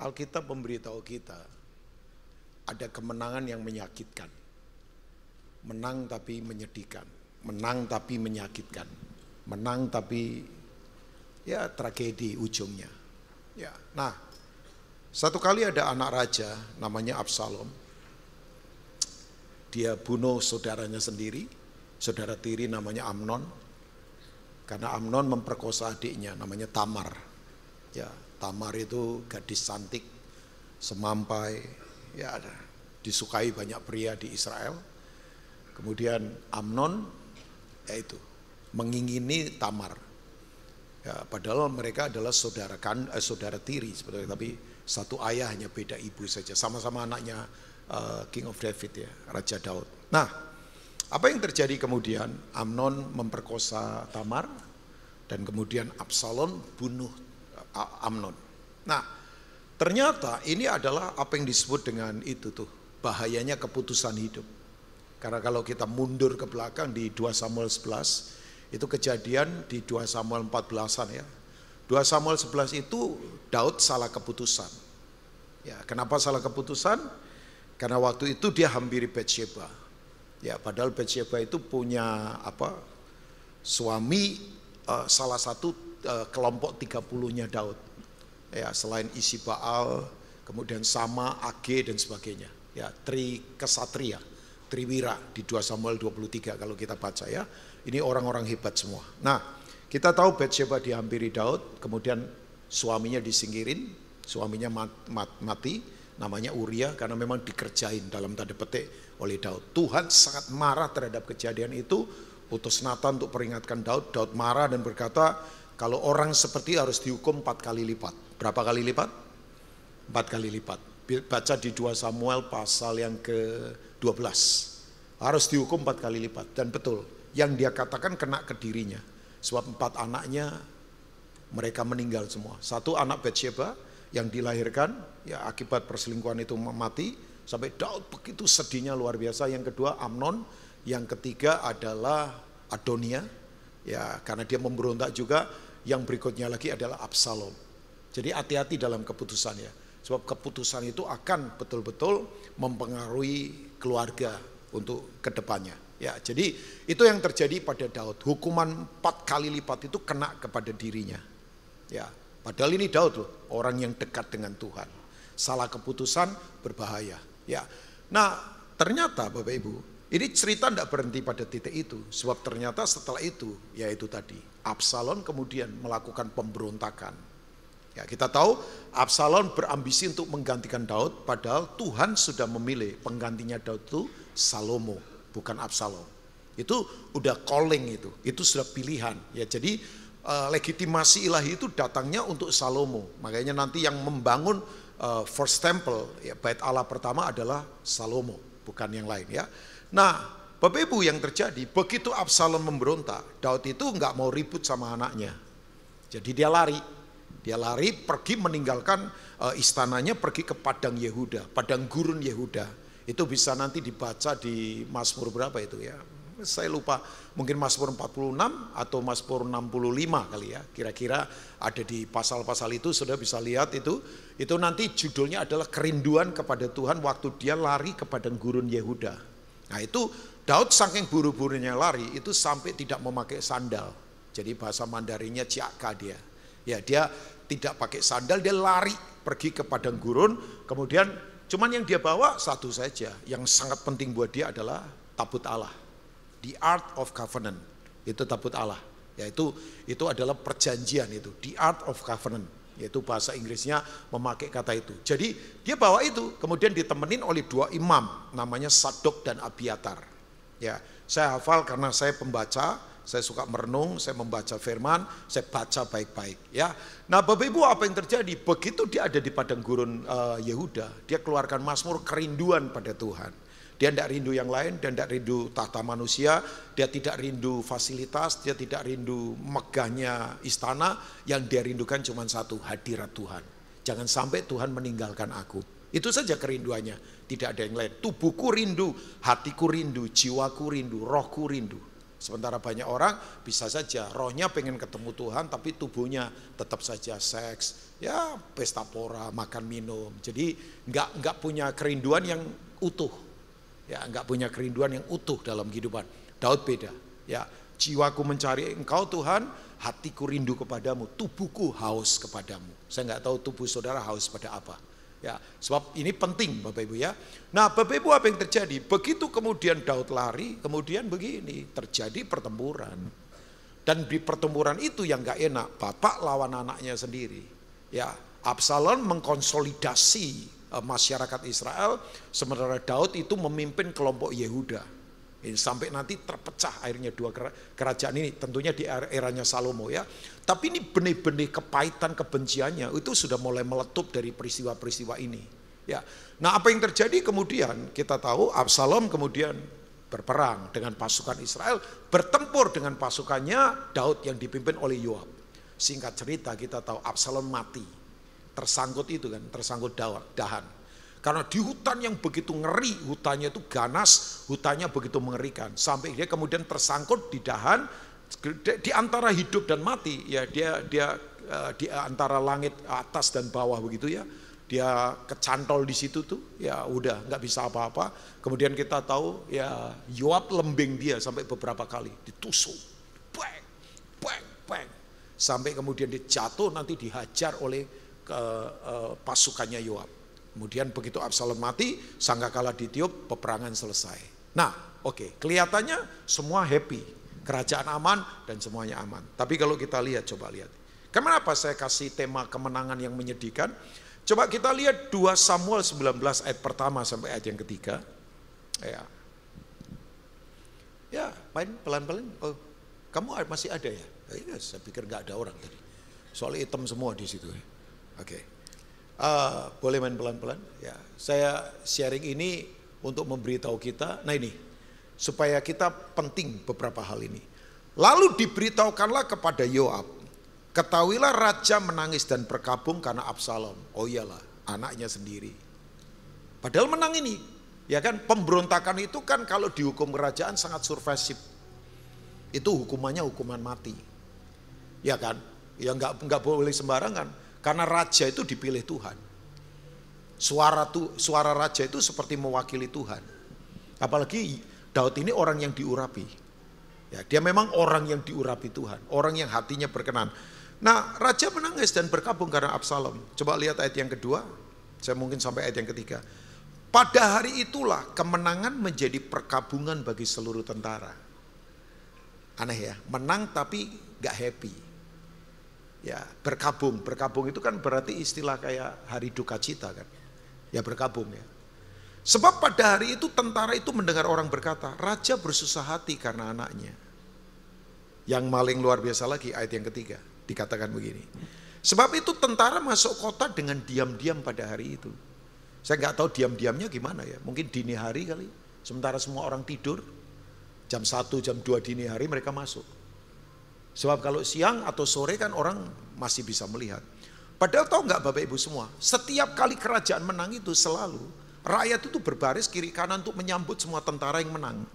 Alkitab memberitahu kita ada kemenangan yang menyakitkan. Menang tapi menyedihkan. Menang tapi menyakitkan. Menang tapi ya tragedi ujungnya. Ya. Nah, satu kali ada anak raja namanya Absalom. Dia bunuh saudaranya sendiri, saudara tiri namanya Amnon. Karena Amnon memperkosa adiknya namanya Tamar. Ya, Tamar itu gadis cantik, semampai, ya disukai banyak pria di Israel. Kemudian Amnon yaitu mengingini Tamar. Ya, padahal mereka adalah saudara tiri sebetulnya, tapi satu ayah hanya beda ibu saja. Sama-sama anaknya King of David ya, Raja Daud. Nah, apa yang terjadi kemudian? Amnon memperkosa Tamar dan kemudian Absalom bunuh Amnon. Nah, ternyata ini adalah apa yang disebut dengan itu tuh, bahayanya keputusan hidup. Karena kalau kita mundur ke belakang di 2 Samuel 11, itu kejadian di 2 Samuel 14-an ya. 2 Samuel 11 itu Daud salah keputusan. Ya, kenapa salah keputusan? Karena waktu itu dia hampiri Batsheba. Ya, padahal Batsheba itu punya suami salah satu kelompok 30-nya Daud. Ya, selain isi Baal, kemudian Sama, Age dan sebagainya. Ya, Kesatria, Triwira di 2 Samuel 23 kalau kita baca ya. Ini orang-orang hebat semua. Nah, kita tahu Batsheba dihampiri Daud, kemudian suaminya disingkirin, suaminya mati. Namanya Uria karena memang dikerjain dalam tanda petik oleh Daud. Tuhan sangat marah terhadap kejadian itu, utus Nathan untuk peringatkan Daud. Daud marah dan berkata, kalau orang seperti harus dihukum 4 kali lipat. Berapa kali lipat? 4 kali lipat. Baca di 2 Samuel pasal yang ke-12. Harus dihukum 4 kali lipat. Dan betul, yang dia katakan kena ke dirinya. Sebab 4 anaknya mereka meninggal semua. Satu anak Batsheba yang dilahirkan ya akibat perselingkuhan itu mati, sampai Daud begitu sedihnya luar biasa. Yang kedua Amnon, yang ketiga adalah Adonia ya karena dia memberontak juga. Yang berikutnya lagi adalah Absalom. Jadi hati-hati dalam keputusan ya, sebab keputusan itu akan betul-betul mempengaruhi keluarga untuk kedepannya ya. Jadi itu yang terjadi pada Daud. Hukuman 4 kali lipat itu kena kepada dirinya ya. Padahal ini Daud loh, orang yang dekat dengan Tuhan. Salah keputusan berbahaya. Ya. Nah, ternyata Bapak Ibu, ini cerita tidak berhenti pada titik itu. Sebab ternyata setelah itu, yaitu tadi, Absalom kemudian melakukan pemberontakan. Ya, kita tahu Absalom berambisi untuk menggantikan Daud, padahal Tuhan sudah memilih penggantinya Daud itu Salomo, bukan Absalom. Itu udah calling itu sudah pilihan. Ya, jadi legitimasi ilahi itu datangnya untuk Salomo. Makanya nanti yang membangun first temple ya, bait Allah pertama adalah Salomo, bukan yang lain ya. Nah, Bapak Ibu yang terjadi begitu Absalom memberontak, Daud itu nggak mau ribut sama anaknya. Jadi dia lari pergi meninggalkan istananya, pergi ke padang Yehuda, padang gurun Yehuda. Itu bisa nanti dibaca di Mazmur berapa itu ya. Saya lupa, mungkin Mazmur 46 atau Mazmur 65 kali ya. Kira-kira ada di pasal-pasal itu, sudah bisa lihat itu. Itu nanti judulnya adalah kerinduan kepada Tuhan waktu dia lari ke padang gurun Yehuda. Nah itu Daud saking buru-burunya lari itu sampai tidak memakai sandal. Jadi bahasa Mandarinnya ciaka dia. Ya dia tidak pakai sandal, dia lari pergi ke padang gurun. Kemudian cuman yang dia bawa satu saja, yang sangat penting buat dia adalah tabut Allah. The Ark of Covenant, itu tabut Allah. Yaitu itu adalah perjanjian itu, the Ark of Covenant. Yaitu bahasa Inggrisnya memakai kata itu. Jadi dia bawa itu, kemudian ditemenin oleh dua imam, namanya Sadok dan Abiatar. Ya, saya hafal karena saya pembaca, saya suka merenung, saya membaca firman, saya baca baik-baik. Ya, nah Bapak Ibu apa yang terjadi? Begitu dia ada di padang gurun Yehuda, dia keluarkan mazmur kerinduan pada Tuhan. Dia tidak rindu yang lain, dia tidak rindu tahta manusia, dia tidak rindu fasilitas, dia tidak rindu megahnya istana. Yang dia rindukan cuma satu, hadirat Tuhan. Jangan sampai Tuhan meninggalkan aku. Itu saja kerinduannya, tidak ada yang lain. Tubuhku rindu, hatiku rindu, jiwaku rindu, rohku rindu. Sementara banyak orang bisa saja rohnya pengen ketemu Tuhan, tapi tubuhnya tetap saja seks, ya pesta pora, makan minum. Jadi nggak punya kerinduan yang utuh. Ya, enggak punya kerinduan yang utuh dalam kehidupan. Daud beda. Ya, jiwaku mencari Engkau Tuhan, hatiku rindu kepadamu, tubuhku haus kepadamu. Saya enggak tahu tubuh saudara haus pada apa. Ya, sebab ini penting Bapak Ibu ya. Nah, Bapak Ibu apa yang terjadi? Begitu kemudian Daud lari, kemudian begini, terjadi pertempuran. Dan di pertempuran itu yang enggak enak, bapak lawan anaknya sendiri. Ya, Absalom mengkonsolidasi masyarakat Israel, sementara Daud itu memimpin kelompok Yehuda. Sampai nanti terpecah akhirnya dua kerajaan ini, tentunya di eranya Salomo ya. Tapi ini benih-benih kepahitan kebenciannya itu sudah mulai meletup dari peristiwa-peristiwa ini. Ya. Nah apa yang terjadi kemudian? Kita tahu Absalom kemudian berperang dengan pasukan Israel, bertempur dengan pasukannya Daud yang dipimpin oleh Yoab. Singkat cerita kita tahu Absalom mati. Tersangkut itu kan, tersangkut dahan. Karena di hutan yang begitu ngeri, hutannya itu ganas, hutannya begitu mengerikan. Sampai dia kemudian tersangkut di dahan, di antara hidup dan mati. Ya dia di antara langit atas dan bawah begitu ya. Dia kecantol di situ tuh, ya udah nggak bisa apa-apa. Kemudian kita tahu ya Yoab lembing dia sampai beberapa kali, ditusuk, bang, bang, bang. Sampai kemudian dia jatuh nanti dihajar oleh pasukannya Yoab. Kemudian begitu Absalom mati, sangkakala ditiup, peperangan selesai. Nah, oke, kelihatannya semua happy, kerajaan aman dan semuanya aman. Tapi kalau kita lihat, coba lihat. Kenapa saya kasih tema kemenangan yang menyedihkan? Coba kita lihat 2 Samuel 19 ayat pertama sampai ayat yang ketiga. Ya, main pelan-pelan. Oh, kamu masih ada ya? Ya saya pikir nggak ada orang tadi. Soalnya hitam semua di situ. Oke, boleh main pelan-pelan ya. Saya sharing ini untuk memberitahu kita. Nah ini, supaya kita penting beberapa hal ini. Lalu diberitahukanlah kepada Yoab, ketahuilah raja menangis dan berkabung karena Absalom. Oh iyalah, anaknya sendiri. Padahal menang ini, ya kan? Pemberontakan itu kan kalau dihukum kerajaan sangat subversif. Itu hukumannya hukuman mati, ya kan? Ya nggak boleh sembarangan. Karena raja itu dipilih Tuhan. Suara raja itu seperti mewakili Tuhan. Apalagi Daud ini orang yang diurapi. Ya, dia memang orang yang diurapi Tuhan. Orang yang hatinya berkenan. Nah raja menangis dan berkabung karena Absalom. Coba lihat ayat yang kedua. Saya mungkin sampai ayat yang ketiga. Pada hari itulah kemenangan menjadi perkabungan bagi seluruh tentara. Aneh ya, menang tapi gak happy. Ya, berkabung itu kan berarti istilah kayak hari duka cita kan. Ya berkabung ya. Sebab pada hari itu tentara itu mendengar orang berkata, raja bersusah hati karena anaknya. Yang paling luar biasa lagi ayat yang ketiga, dikatakan begini. Sebab itu tentara masuk kota dengan diam-diam pada hari itu. Saya nggak tahu diam-diamnya gimana ya. Mungkin dini hari kali. Sementara semua orang tidur, jam 1, jam 2 dini hari mereka masuk. Sebab kalau siang atau sore kan orang masih bisa melihat. Padahal tahu nggak Bapak Ibu semua, setiap kali kerajaan menang itu selalu rakyat itu berbaris kiri kanan untuk menyambut semua tentara yang menang.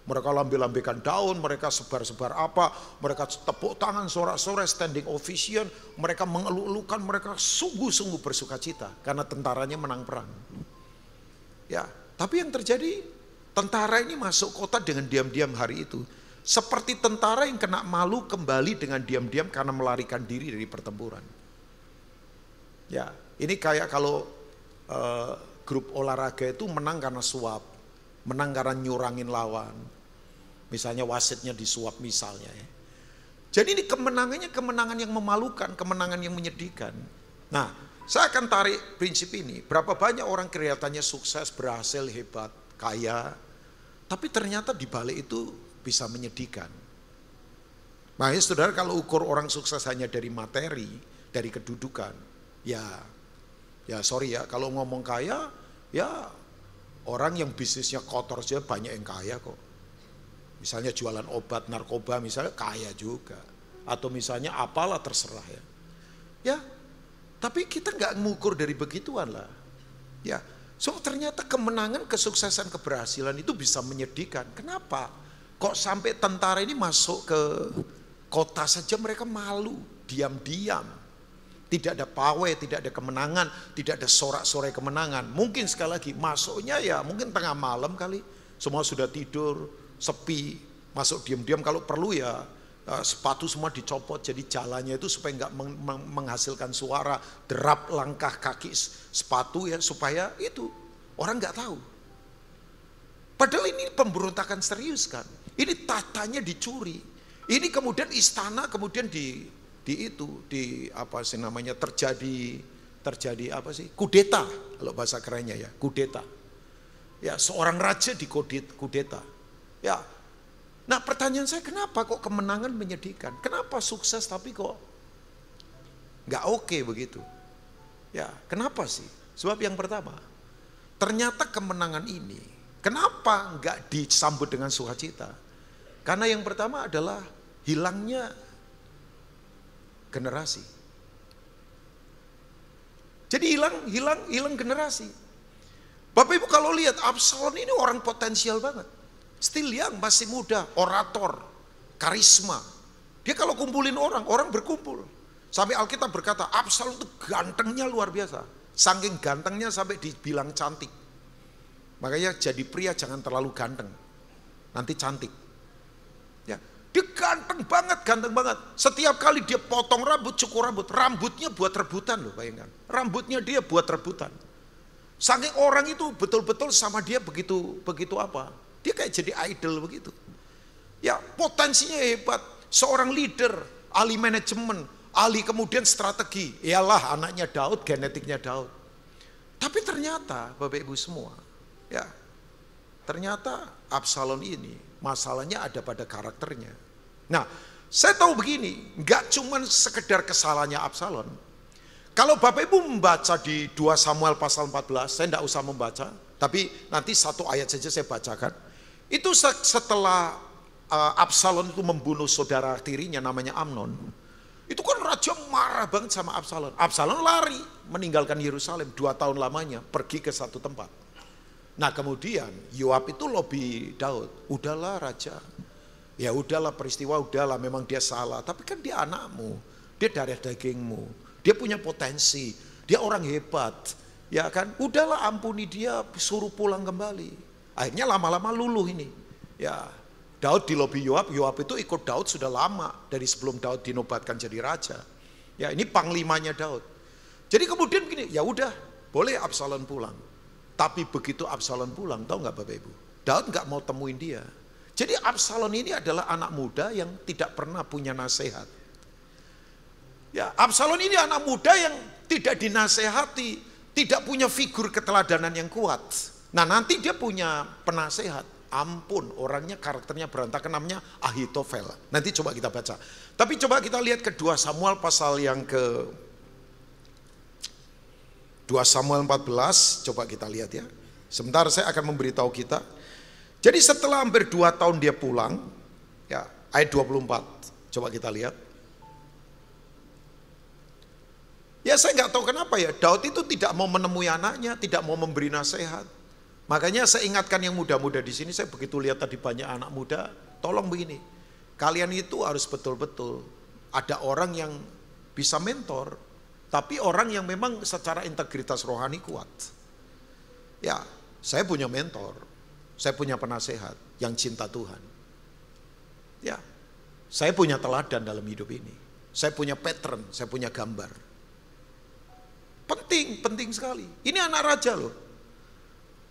Mereka lambe-lambekan daun, mereka sebar-sebar apa, mereka tepuk tangan, sorak-sorai, standing ovation, mereka mengeluh-elukan, mereka sungguh-sungguh bersuka cita karena tentaranya menang perang. Ya, tapi yang terjadi, tentara ini masuk kota dengan diam-diam hari itu. Seperti tentara yang kena malu kembali dengan diam-diam karena melarikan diri dari pertempuran. Ya, ini kayak kalau grup olahraga itu menang karena suap, menang karena nyurangin lawan. Misalnya wasitnya disuap misalnya ya. Jadi ini kemenangannya kemenangan yang memalukan, kemenangan yang menyedihkan. Nah, saya akan tarik prinsip ini. Berapa banyak orang kelihatannya sukses, berhasil, hebat, kaya, tapi ternyata di balik itu bisa menyedihkan. Makanya saudara, kalau ukur orang sukses hanya dari materi, dari kedudukan, ya sorry ya, kalau ngomong kaya, ya orang yang bisnisnya kotor saja banyak yang kaya kok. Misalnya jualan obat, narkoba misalnya kaya juga. Atau misalnya apalah terserah ya. Ya, tapi kita nggak mengukur dari begituan lah. Ya, so ternyata kemenangan, kesuksesan, keberhasilan itu bisa menyedihkan. Kenapa? Kok sampai tentara ini masuk ke kota saja mereka malu, diam-diam. Tidak ada pawai, tidak ada kemenangan, tidak ada sorak-sorai kemenangan. Mungkin sekali lagi masuknya ya mungkin tengah malam kali. Semua sudah tidur, sepi, masuk diam-diam, kalau perlu ya sepatu semua dicopot, jadi jalannya itu supaya nggak menghasilkan suara, derap langkah kaki sepatu ya, supaya itu orang nggak tahu. Padahal ini pemberontakan serius kan, ini tatanya dicuri, ini kemudian istana kemudian terjadi apa sih, kudeta kalau bahasa kerennya ya, kudeta. Ya, seorang raja kudeta. Ya, nah pertanyaan saya, kenapa kok kemenangan menyedihkan? Kenapa sukses tapi kok nggak oke begitu? Ya, kenapa sih? Sebab yang pertama, ternyata kemenangan ini, kenapa nggak disambut dengan sukacita? Karena yang pertama adalah hilangnya generasi. Jadi hilang generasi. Bapak Ibu kalau lihat Absalom ini orang potensial banget. Still young, masih muda, orator, karisma. Dia kalau kumpulin orang berkumpul. Sampai Alkitab berkata, Absalom itu gantengnya luar biasa. Saking gantengnya sampai dibilang cantik. Makanya jadi pria jangan terlalu ganteng. Nanti cantik. Ya, dia ganteng banget. Setiap kali dia potong rambut, cukur rambut. Rambutnya buat rebutan loh, bayangkan. Rambutnya dia buat rebutan. Saking orang itu betul-betul sama dia begitu apa. Dia kayak jadi idol begitu. Ya, potensinya hebat. Seorang leader, ahli manajemen, ahli kemudian strategi. Iyalah anaknya Daud, genetiknya Daud. Tapi ternyata Bapak Ibu semua, ya, ternyata Absalom ini masalahnya ada pada karakternya. Nah, saya tahu begini, nggak cuma sekedar kesalahannya Absalom. Kalau Bapak Ibu membaca di 2 Samuel pasal 14, saya tidak usah membaca, tapi nanti satu ayat saja saya bacakan. Itu setelah Absalom itu membunuh saudara tirinya namanya Amnon. Itu kan raja marah banget sama Absalom. Absalom lari meninggalkan Yerusalem 2 tahun lamanya, pergi ke satu tempat. Nah kemudian Yoab itu lobby Daud, udahlah raja, ya udahlah peristiwa udahlah, memang dia salah, tapi kan dia anakmu, dia darah dagingmu, dia punya potensi, dia orang hebat, ya kan, udahlah ampuni dia, suruh pulang kembali. Akhirnya lama-lama luluh ini. Ya, Daud di lobi Yoab itu ikut Daud sudah lama dari sebelum Daud dinobatkan jadi raja. Ya, ini panglimanya Daud. Jadi kemudian begini, ya udah, boleh Absalom pulang. Tapi begitu Absalom pulang, tahu nggak Bapak Ibu? Daud nggak mau temuin dia. Jadi Absalom ini adalah anak muda yang tidak pernah punya nasihat. Ya, Absalom ini anak muda yang tidak dinasehati, tidak punya figur keteladanan yang kuat. Nah nanti dia punya penasehat, ampun orangnya karakternya berantakan, namanya Ahitofel. Nanti coba kita baca. Tapi coba kita lihat ke 2 Samuel pasal yang ke 2 Samuel 14, coba kita lihat ya. Sebentar saya akan memberitahu kita. Jadi setelah hampir 2 tahun dia pulang, ya ayat 24, coba kita lihat. Ya saya nggak tahu kenapa ya, Daud itu tidak mau menemui anaknya, tidak mau memberi nasihat. Makanya saya ingatkan yang muda-muda di sini, saya begitu lihat tadi banyak anak muda, tolong begini. Kalian itu harus betul-betul ada orang yang bisa mentor, tapi orang yang memang secara integritas rohani kuat. Ya, saya punya mentor, saya punya penasehat yang cinta Tuhan. Ya, saya punya teladan dalam hidup ini. Saya punya pattern, saya punya gambar. Penting sekali. Ini anak raja loh.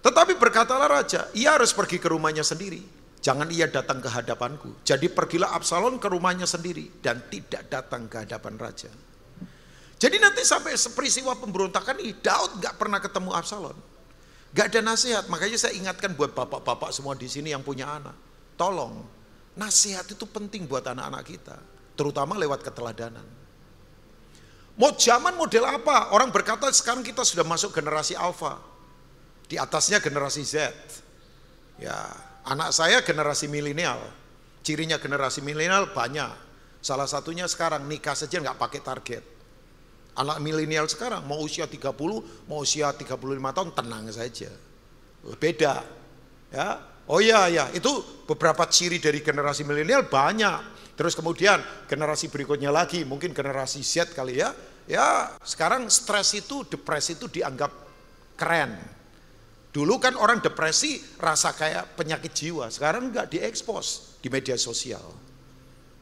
Tetapi berkatalah raja, ia harus pergi ke rumahnya sendiri. Jangan ia datang ke hadapanku. Jadi pergilah Absalom ke rumahnya sendiri dan tidak datang ke hadapan raja. Jadi nanti sampai peristiwa pemberontakan ini, Daud gak pernah ketemu Absalom. Gak ada nasihat. Makanya saya ingatkan buat bapak-bapak semua di sini yang punya anak. Tolong, nasihat itu penting buat anak-anak kita. Terutama lewat keteladanan. Mau zaman model apa? Orang berkata sekarang kita sudah masuk generasi alpha. Di atasnya generasi Z. Ya, anak saya generasi milenial. Cirinya generasi milenial banyak. Salah satunya sekarang nikah saja nggak pakai target. Anak milenial sekarang mau usia 30, mau usia 35 tahun tenang saja. Beda. Ya. Oh iya, itu beberapa ciri dari generasi milenial banyak. Terus kemudian generasi berikutnya lagi, mungkin generasi Z kali ya. Ya, sekarang stres itu, depresi itu dianggap keren. Dulu kan orang depresi rasa kayak penyakit jiwa, sekarang enggak diekspos di media sosial.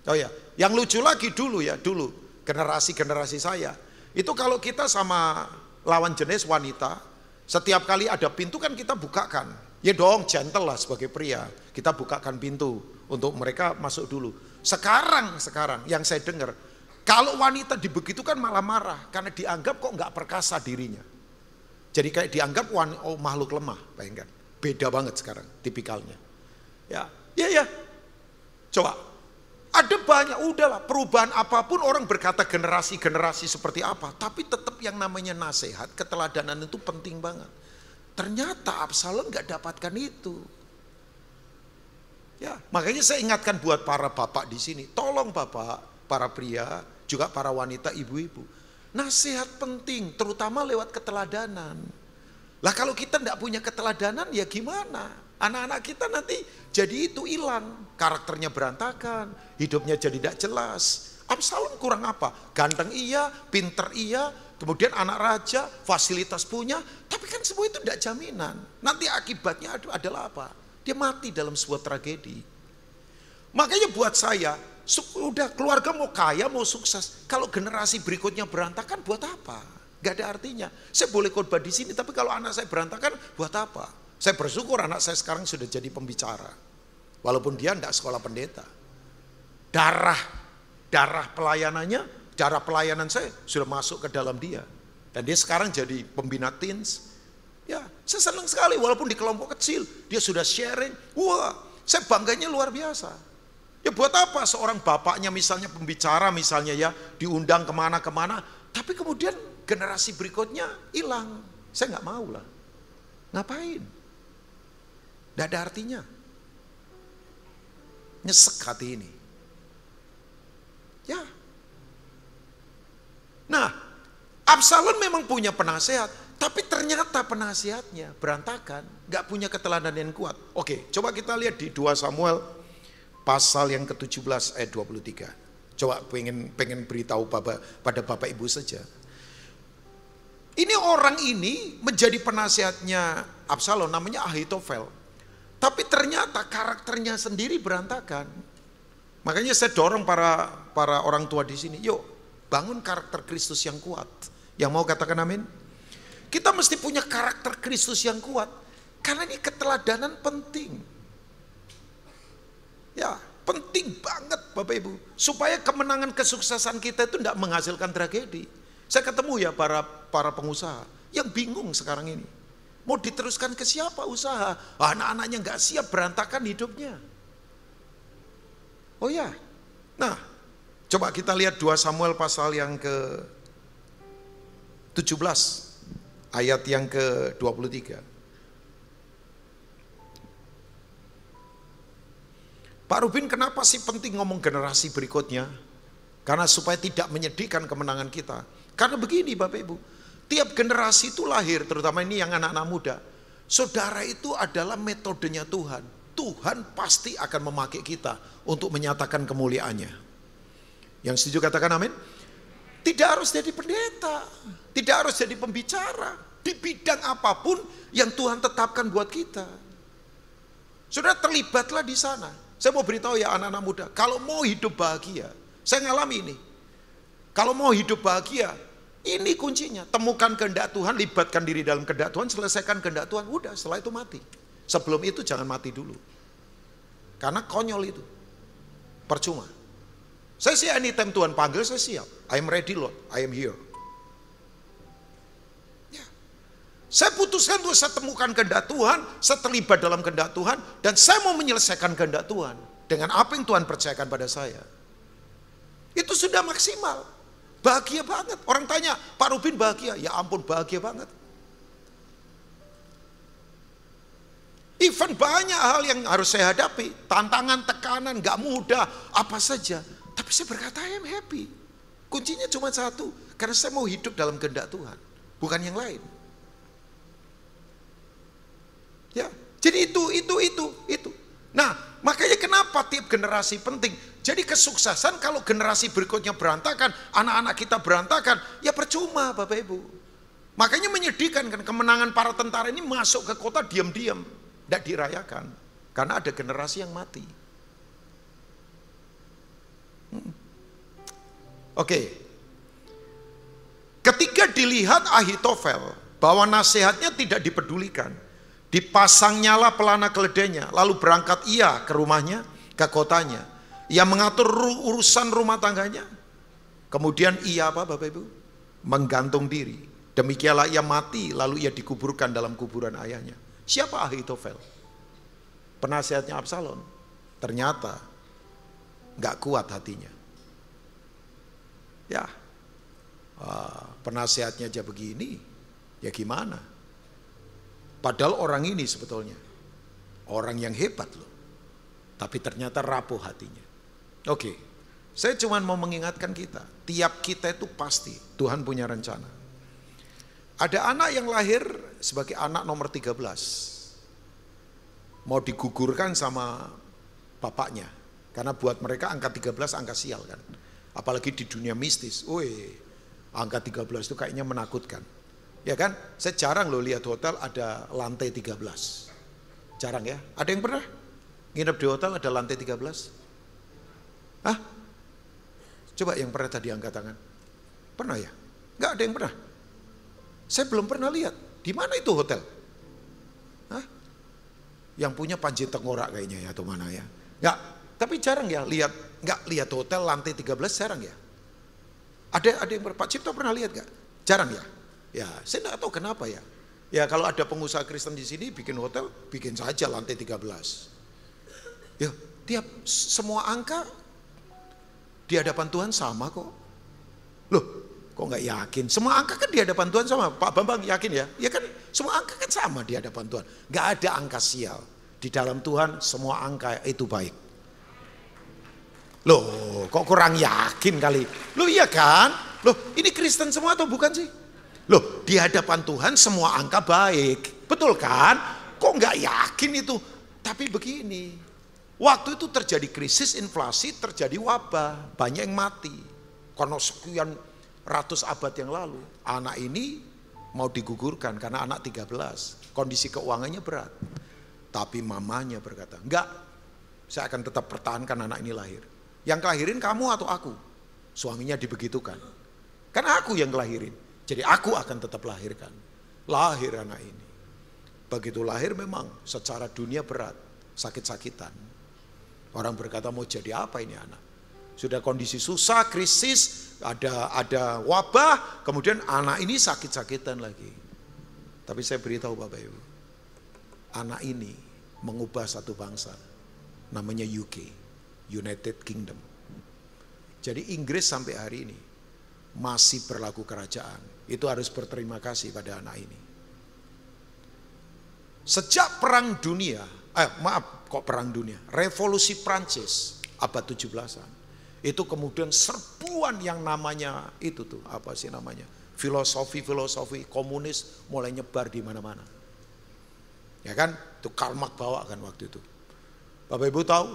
Oh ya, yang lucu lagi dulu generasi saya, itu kalau kita sama lawan jenis wanita, setiap kali ada pintu kan kita bukakan. Ya dong, gentle lah sebagai pria, kita bukakan pintu untuk mereka masuk dulu. Sekarang yang saya dengar, kalau wanita dibegitukan malah marah karena dianggap kok nggak perkasa dirinya. Jadi kayak dianggap makhluk lemah, bayangkan. Beda banget sekarang tipikalnya. Ya. Coba, ada banyak, udahlah perubahan apapun orang berkata generasi seperti apa, tapi tetap yang namanya nasihat, keteladanan itu penting banget. Ternyata Absalom nggak dapatkan itu. Ya, makanya saya ingatkan buat para bapak di sini, tolong bapak, para pria, juga para wanita, ibu-ibu. Nasihat penting, terutama lewat keteladanan. Lah kalau kita tidak punya keteladanan ya gimana? Anak-anak kita nanti jadi itu hilang, karakternya berantakan, hidupnya jadi tidak jelas. Absalom kurang apa? Ganteng iya, pinter iya, kemudian anak raja, fasilitas punya, tapi kan semua itu tidak jaminan. Nanti akibatnya adalah apa? Dia mati dalam sebuah tragedi. Makanya buat saya, udah keluarga mau kaya, mau sukses. Kalau generasi berikutnya berantakan, buat apa? Gak ada artinya. Saya boleh khotbah di sini, tapi kalau anak saya berantakan, buat apa? Saya bersyukur anak saya sekarang sudah jadi pembicara. Walaupun dia tidak sekolah pendeta. Darah pelayanannya, darah pelayanan saya sudah masuk ke dalam dia. Dan dia sekarang jadi pembina teens. Ya, saya senang sekali walaupun di kelompok kecil. Dia sudah sharing. Wah, saya bangganya luar biasa. Ya buat apa seorang bapaknya misalnya pembicara misalnya ya, diundang kemana-kemana. Tapi kemudian generasi berikutnya hilang. Saya nggak mau lah. Ngapain? Nggak ada artinya. Nyesek hati ini. Ya. Nah, Absalom memang punya penasehat, tapi ternyata penasihatnya berantakan, gak punya keteladanan yang kuat. Oke, coba kita lihat di 2 Samuel pasal yang ke-17 ayat 23. Coba pengen beritahu pada Bapak Ibu saja. Ini orang ini menjadi penasihatnya Absalom, namanya Ahitofel. Tapi ternyata karakternya sendiri berantakan. Makanya saya dorong para orang tua di sini, yuk bangun karakter Kristus yang kuat. Yang mau katakan amin? Kita mesti punya karakter Kristus yang kuat. Karena ini keteladanan penting. Ya, penting banget Bapak Ibu. Supaya kemenangan kesuksesan kita itu tidak menghasilkan tragedi. Saya ketemu ya para pengusaha yang bingung sekarang ini. Mau diteruskan ke siapa usaha? Anak-anaknya nggak siap, berantakan hidupnya. Oh ya, nah coba kita lihat 2 Samuel pasal yang ke-17 ayat yang ke-23. Pak Rubin, kenapa sih penting ngomong generasi berikutnya? Karena supaya tidak menyedihkan kemenangan kita. Karena begini Bapak Ibu, tiap generasi itu lahir, terutama ini yang anak-anak muda, Saudara, itu adalah metodenya Tuhan. Tuhan pasti akan memakai kita untuk menyatakan kemuliaannya. Yang setuju katakan amin. Tidak harus jadi pendeta, tidak harus jadi pembicara, di bidang apapun yang Tuhan tetapkan buat kita. Saudara, terlibatlah di sana. Saya mau beritahu ya anak-anak muda, kalau mau hidup bahagia, saya ngalami ini. Kalau mau hidup bahagia, ini kuncinya. Temukan kehendak Tuhan, libatkan diri dalam kehendak Tuhan, selesaikan kehendak Tuhan, udah setelah itu mati. Sebelum itu jangan mati dulu. Karena konyol itu. Percuma. Saya sih anytime Tuhan panggil, saya siap. I am ready Lord, I am here. Ya. Saya putuskan untuk saya temukan kehendak Tuhan, saya terlibat dalam kehendak Tuhan, dan saya mau menyelesaikan kehendak Tuhan dengan apa yang Tuhan percayakan pada saya. Itu sudah maksimal. Bahagia banget. Orang tanya, Pak Rubin bahagia? Ya ampun, bahagia banget. Even banyak hal yang harus saya hadapi, tantangan, tekanan, gak mudah, apa saja. Tapi saya berkata, I am happy. Kuncinya cuma satu, karena saya mau hidup dalam kehendak Tuhan, bukan yang lain. Ya, jadi itu. Nah, makanya kenapa tiap generasi penting. Jadi kesuksesan kalau generasi berikutnya berantakan, anak-anak kita berantakan, ya percuma Bapak Ibu. Makanya menyedihkan kan, kemenangan para tentara ini masuk ke kota diam-diam, tidak dirayakan. Karena ada generasi yang mati. Oke. Ketika dilihat Ahitofel bahwa nasihatnya tidak dipedulikan, dipasang nyala pelana keledainya, lalu berangkat ia ke rumahnya, ke kotanya. Ia mengatur urusan rumah tangganya. Kemudian ia apa Bapak Ibu? Menggantung diri. Demikianlah ia mati, lalu ia dikuburkan dalam kuburan ayahnya. Siapa Ahitofel? Penasihatnya Absalom. Ternyata gak kuat hatinya. Ya, penasihatnya aja begini, ya gimana? Padahal orang ini sebetulnya orang yang hebat loh. Tapi ternyata rapuh hatinya. Oke, saya cuma mau mengingatkan kita, tiap kita itu pasti Tuhan punya rencana. Ada anak yang lahir sebagai anak nomor 13. Mau digugurkan sama bapaknya. Karena buat mereka angka 13 angka sial kan. Apalagi di dunia mistis. Wih, angka 13 itu kayaknya menakutkan. Ya kan? Saya jarang loh lihat hotel ada lantai 13. Jarang ya? Ada yang pernah nginep di hotel ada lantai 13? Hah? Coba yang pernah tadi angkat tangan. Pernah ya? Enggak ada yang pernah. Saya belum pernah lihat. Di mana itu hotel? Hah? Yang punya Panji Tengkorak kayaknya ya atau mana ya? Enggak, tapi jarang ya enggak lihat hotel lantai 13 jarang ya. Ada yang Pak Cipto pernah lihat enggak? Jarang ya? Ya, saya enggak tahu kenapa ya. Ya kalau ada pengusaha Kristen di sini bikin hotel, bikin saja lantai 13. Ya, tiap semua angka di hadapan Tuhan sama kok. Loh, kok nggak yakin? Semua angka kan di hadapan Tuhan sama. Pak Bambang yakin ya? Ya kan semua angka kan sama di hadapan Tuhan. Nggak ada angka sial. Di dalam Tuhan semua angka itu baik. Loh, kok kurang yakin kali? Loh iya kan? Loh ini Kristen semua atau bukan sih? Loh di hadapan Tuhan semua angka baik. Betul kan? Kok nggak yakin itu? Tapi begini. Waktu itu terjadi krisis inflasi, terjadi wabah, banyak yang mati. Karena sekian ratus abad yang lalu, anak ini mau digugurkan karena anak 13. Kondisi keuangannya berat. Tapi mamanya berkata, enggak, saya akan tetap pertahankan anak ini lahir. Yang kelahirin kamu atau aku? Suaminya dibegitukan. Karena aku yang kelahirin, jadi aku akan tetap lahirkan. Lahir anak ini. Begitu lahir memang secara dunia berat, sakit-sakitan. Orang berkata mau jadi apa ini anak? Sudah kondisi susah, krisis, ada wabah, kemudian anak ini sakit-sakitan lagi. Tapi saya beritahu Bapak Ibu, anak ini mengubah satu bangsa, namanya UK, United Kingdom. Jadi Inggris sampai hari ini masih berlaku kerajaan. Itu harus berterima kasih pada anak ini. Sejak perang dunia, revolusi Prancis abad 17-an. Itu kemudian serbuan yang namanya itu tuh, apa sih namanya? Filosofi komunis mulai nyebar di mana-mana. Ya kan? Itu Karl Marx bawa kan waktu itu. Bapak Ibu tahu,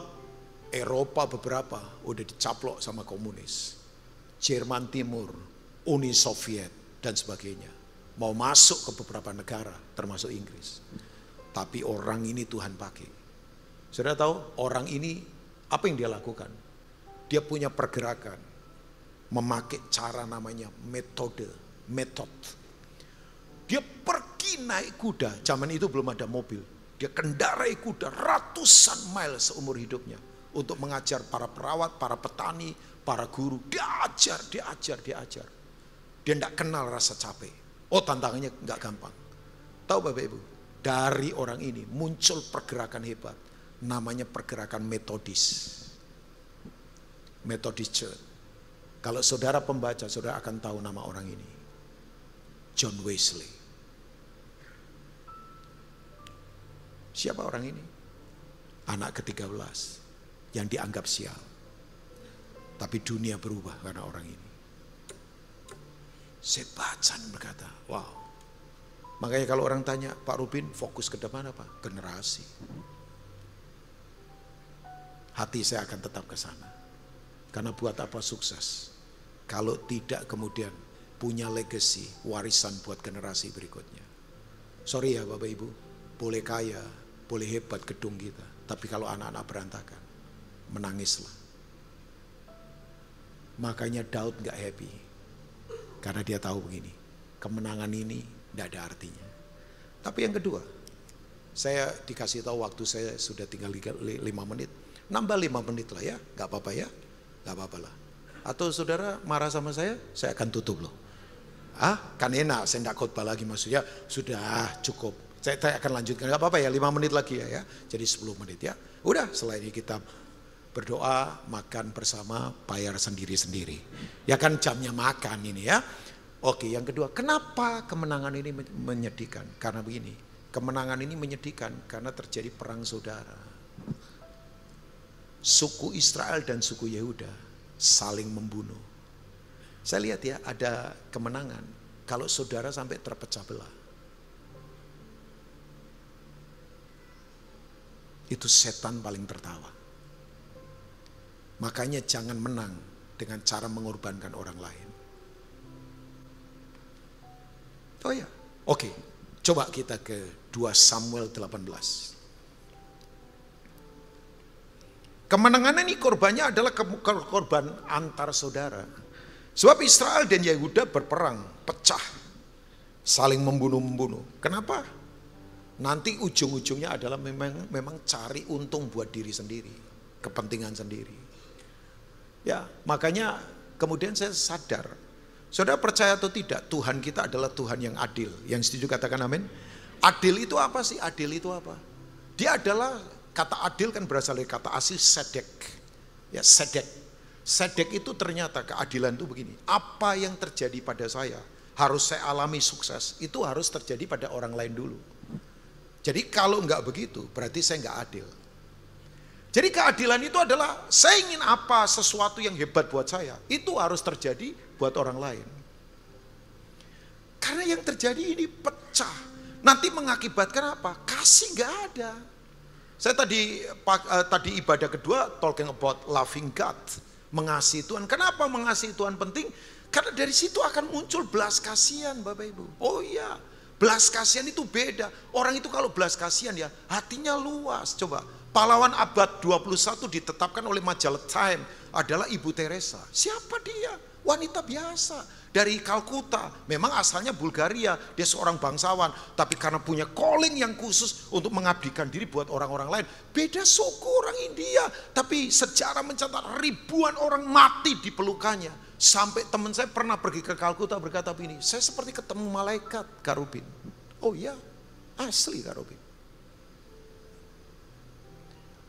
Eropa beberapa udah dicaplok sama komunis. Jerman Timur, Uni Soviet, dan sebagainya. Mau masuk ke beberapa negara, termasuk Inggris. Tapi orang ini Tuhan pakai. Saudara tahu, orang ini apa yang dia lakukan? Dia punya pergerakan, memakai cara namanya metod. Dia pergi naik kuda, zaman itu belum ada mobil. Dia kendarai kuda ratusan mil seumur hidupnya untuk mengajar para perawat, para petani, para guru. Dia ajar. Dia tidak kenal rasa capek. Oh, tantangannya nggak gampang. Tahu Bapak Ibu, dari orang ini muncul pergerakan hebat, namanya pergerakan Metodis Church. Kalau saudara pembaca, saudara akan tahu nama orang ini, John Wesley. Siapa orang ini? Anak ke-13 yang dianggap sial. Tapi dunia berubah karena orang ini. Saya baca dan berkata, wow. Makanya kalau orang tanya, Pak Rubin fokus ke depan apa? Generasi. Hati saya akan tetap ke sana. Karena buat apa sukses? Kalau tidak kemudian punya legacy, warisan buat generasi berikutnya. Sorry ya Bapak Ibu, boleh kaya, boleh hebat gedung kita. Tapi kalau anak-anak berantakan, menangislah. Makanya Daud gak happy. Karena dia tahu begini, kemenangan ini tidak ada artinya. Tapi yang kedua, saya dikasih tahu waktu saya sudah tinggal 5 menit. Nambah 5 menit lah ya, gak apa-apa ya, gak apa-apa lah. Atau saudara marah sama saya akan tutup loh. Kan enak, saya tidak khotbah lagi maksudnya, sudah cukup. Saya akan lanjutkan, gak apa-apa ya, 5 menit lagi ya, jadi 10 menit ya. Udah, setelah ini kita berdoa, makan bersama, bayar sendiri-sendiri. Ya kan jamnya makan ini ya. Oke, yang kedua, kenapa kemenangan ini menyedihkan? Karena begini, kemenangan ini menyedihkan karena terjadi perang saudara. Suku Israel dan suku Yehuda saling membunuh. Saya lihat ya, ada kemenangan kalau saudara sampai terpecah belah. Itu setan paling tertawa. Makanya jangan menang dengan cara mengorbankan orang lain. Oh ya, oke. Coba kita ke 2 Samuel 18. Kemenangan ini korbannya adalah korban antar saudara. Sebab Israel dan Yehuda berperang, pecah, saling membunuh-membunuh. Kenapa? Nanti ujung-ujungnya adalah memang cari untung buat diri sendiri, kepentingan sendiri. Ya, makanya kemudian saya sadar, saudara percaya atau tidak, Tuhan kita adalah Tuhan yang adil. Yang setuju katakan amin. Adil itu apa sih? Adil itu apa? Dia adalah, kata adil kan berasal dari kata asli sedek. Ya, sedek. Sedek itu ternyata keadilan itu begini. Apa yang terjadi pada saya, harus saya alami sukses, itu harus terjadi pada orang lain dulu. Jadi kalau enggak begitu, berarti saya enggak adil. Jadi keadilan itu adalah saya ingin apa, sesuatu yang hebat buat saya, itu harus terjadi buat orang lain. Karena yang terjadi ini pecah. Nanti mengakibatkan apa? Kasih gak ada. Saya tadi ibadah kedua talking about loving God, mengasihi Tuhan. Kenapa mengasihi Tuhan penting? Karena dari situ akan muncul belas kasihan Bapak Ibu. Oh iya, belas kasihan itu beda. Orang itu kalau belas kasihan ya hatinya luas. Coba, pahlawan abad 21 ditetapkan oleh majalah Time adalah Ibu Teresa. Siapa dia? Wanita biasa dari Kalkuta. Memang asalnya Bulgaria, dia seorang bangsawan, tapi karena punya calling yang khusus untuk mengabdikan diri buat orang-orang lain. Beda suku orang India, tapi sejarah mencatat ribuan orang mati di pelukannya. Sampai teman saya pernah pergi ke Kalkuta berkata begini, saya seperti ketemu malaikat Kak Rubin. Oh iya, asli Kak Rubin.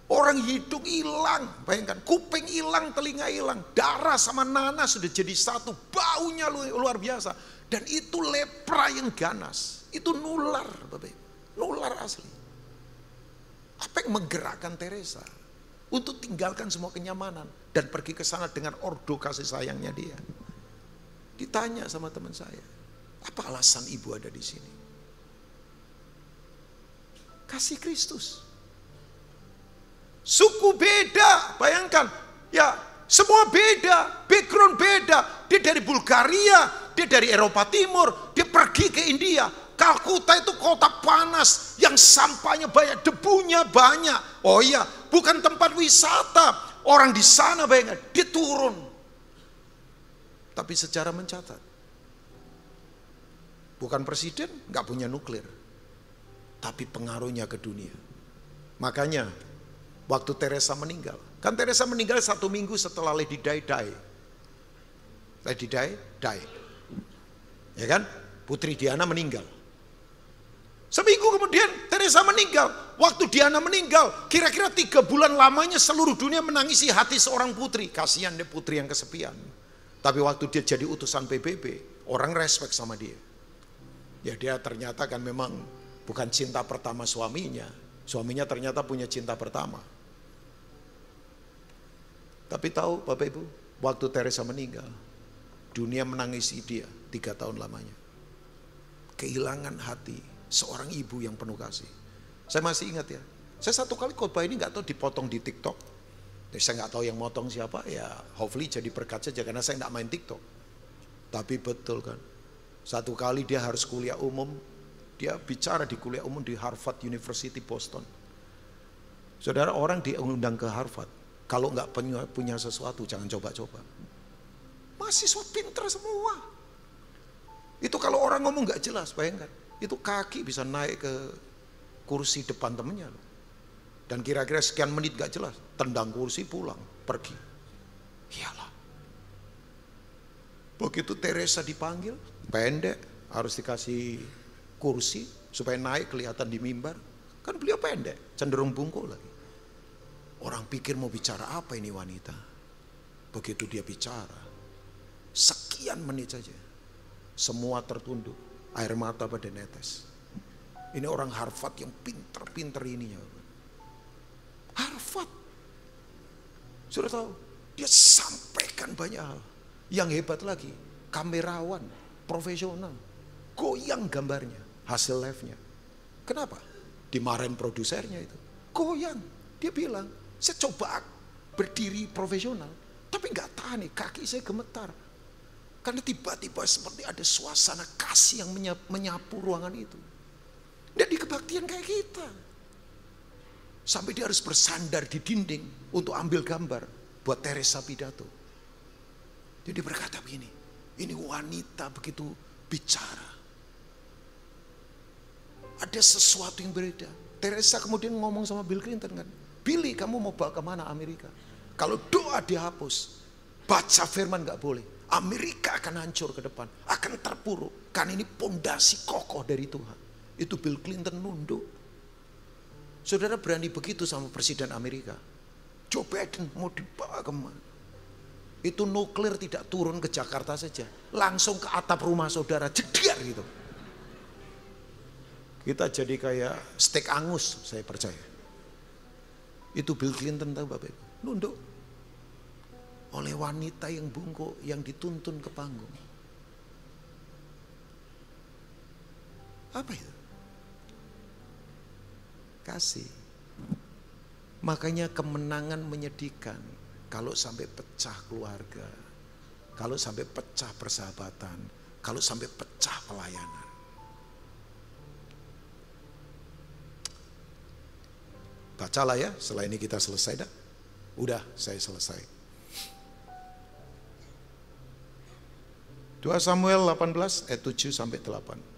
Orang hidung hilang, bayangkan, kuping hilang, telinga hilang, darah sama nanah sudah jadi satu, baunya luar biasa. Dan itu lepra yang ganas, itu nular, Bapak Ibu, nular asli. Apa yang menggerakkan Teresa untuk tinggalkan semua kenyamanan dan pergi ke sana dengan ordo kasih sayangnya dia? Ditanya sama teman saya, apa alasan ibu ada di sini? Kasih Kristus. Suku beda, bayangkan. Ya, semua beda, background beda. Dia dari Bulgaria, dia dari Eropa Timur, dia pergi ke India. Kalkuta itu kota panas yang sampahnya banyak, debunya banyak. Oh iya, bukan tempat wisata. Orang di sana bayangkan, dia turun. Tapi sejarah mencatat, bukan presiden, nggak punya nuklir, tapi pengaruhnya ke dunia. Makanya waktu Teresa meninggal, kan Teresa meninggal 1 minggu setelah Lady Di die. Lady Di die, ya kan? Putri Diana meninggal. Seminggu kemudian Teresa meninggal. Waktu Diana meninggal, kira-kira 3 bulan lamanya seluruh dunia menangisi hati seorang putri. Kasihan dia putri yang kesepian. Tapi waktu dia jadi utusan PBB, orang respect sama dia. Ya dia ternyata kan memang bukan cinta pertama suaminya. Suaminya ternyata punya cinta pertama. Tapi tahu Bapak Ibu, waktu Teresa meninggal, dunia menangisi dia 3 tahun lamanya. Kehilangan hati seorang ibu yang penuh kasih. Saya masih ingat ya, saya 1 kali khotbah ini nggak tahu dipotong di TikTok. Jadi saya nggak tahu yang motong siapa, ya hopefully jadi berkat saja karena saya nggak main TikTok. Tapi betul kan, 1 kali dia harus kuliah umum, dia bicara di kuliah umum di Harvard University Boston. Saudara, orang diundang ke Harvard, kalau nggak punya sesuatu jangan coba-coba. Mahasiswa pintar semua. Itu kalau orang ngomong nggak jelas, bayangkan. Itu kaki bisa naik ke kursi depan temennya loh. Dan kira-kira sekian menit gak jelas, tendang kursi pulang, pergi. Iyalah. Begitu Teresa dipanggil, pendek, harus dikasih kursi supaya naik kelihatan di mimbar. Kan beliau pendek, cenderung bungkuk lagi. Orang pikir mau bicara apa ini wanita. Begitu dia bicara, sekian menit saja, semua tertunduk, air mata pada netes. Ini orang Harvard yang pinter-pinter ininya. Harvard. Sudah tahu, dia sampaikan banyak hal. Yang hebat lagi, kamerawan, profesional, goyang gambarnya, hasil live-nya. Kenapa? Dimarahin produsernya itu. Goyang. Dia bilang, saya coba berdiri profesional, tapi nggak tahan nih, kaki saya gemetar. Karena tiba-tiba seperti ada suasana kasih yang menyapu ruangan itu. Dan di kebaktian kayak kita. Sampai dia harus bersandar di dinding untuk ambil gambar buat Teresa pidato. Jadi berkata begini, ini wanita begitu bicara. Ada sesuatu yang berbeda. Teresa kemudian ngomong sama Bill Clinton kan, Billy kamu mau bawa kemana Amerika? Kalau doa dihapus, baca firman gak boleh. Amerika akan hancur ke depan, akan terpuruk. Karena ini pondasi kokoh dari Tuhan. Itu Bill Clinton nunduk. Saudara berani begitu sama Presiden Amerika. Joe Biden mau dibawa kemana? Itu nuklir tidak turun ke Jakarta saja, langsung ke atap rumah saudara, jedar gitu. Kita jadi kayak steak angus, saya percaya. Itu Bill Clinton tahu Bapak Ibu, nunduk. Oleh wanita yang bungkuk, yang dituntun ke panggung. Apa itu? Kasih. Makanya kemenangan menyedihkan kalau sampai pecah keluarga, kalau sampai pecah persahabatan, kalau sampai pecah pelayanan. Bacalah ya, setelah ini kita selesai dah. Udah, saya selesai. 2 Samuel 18 ayat 7 sampai 8.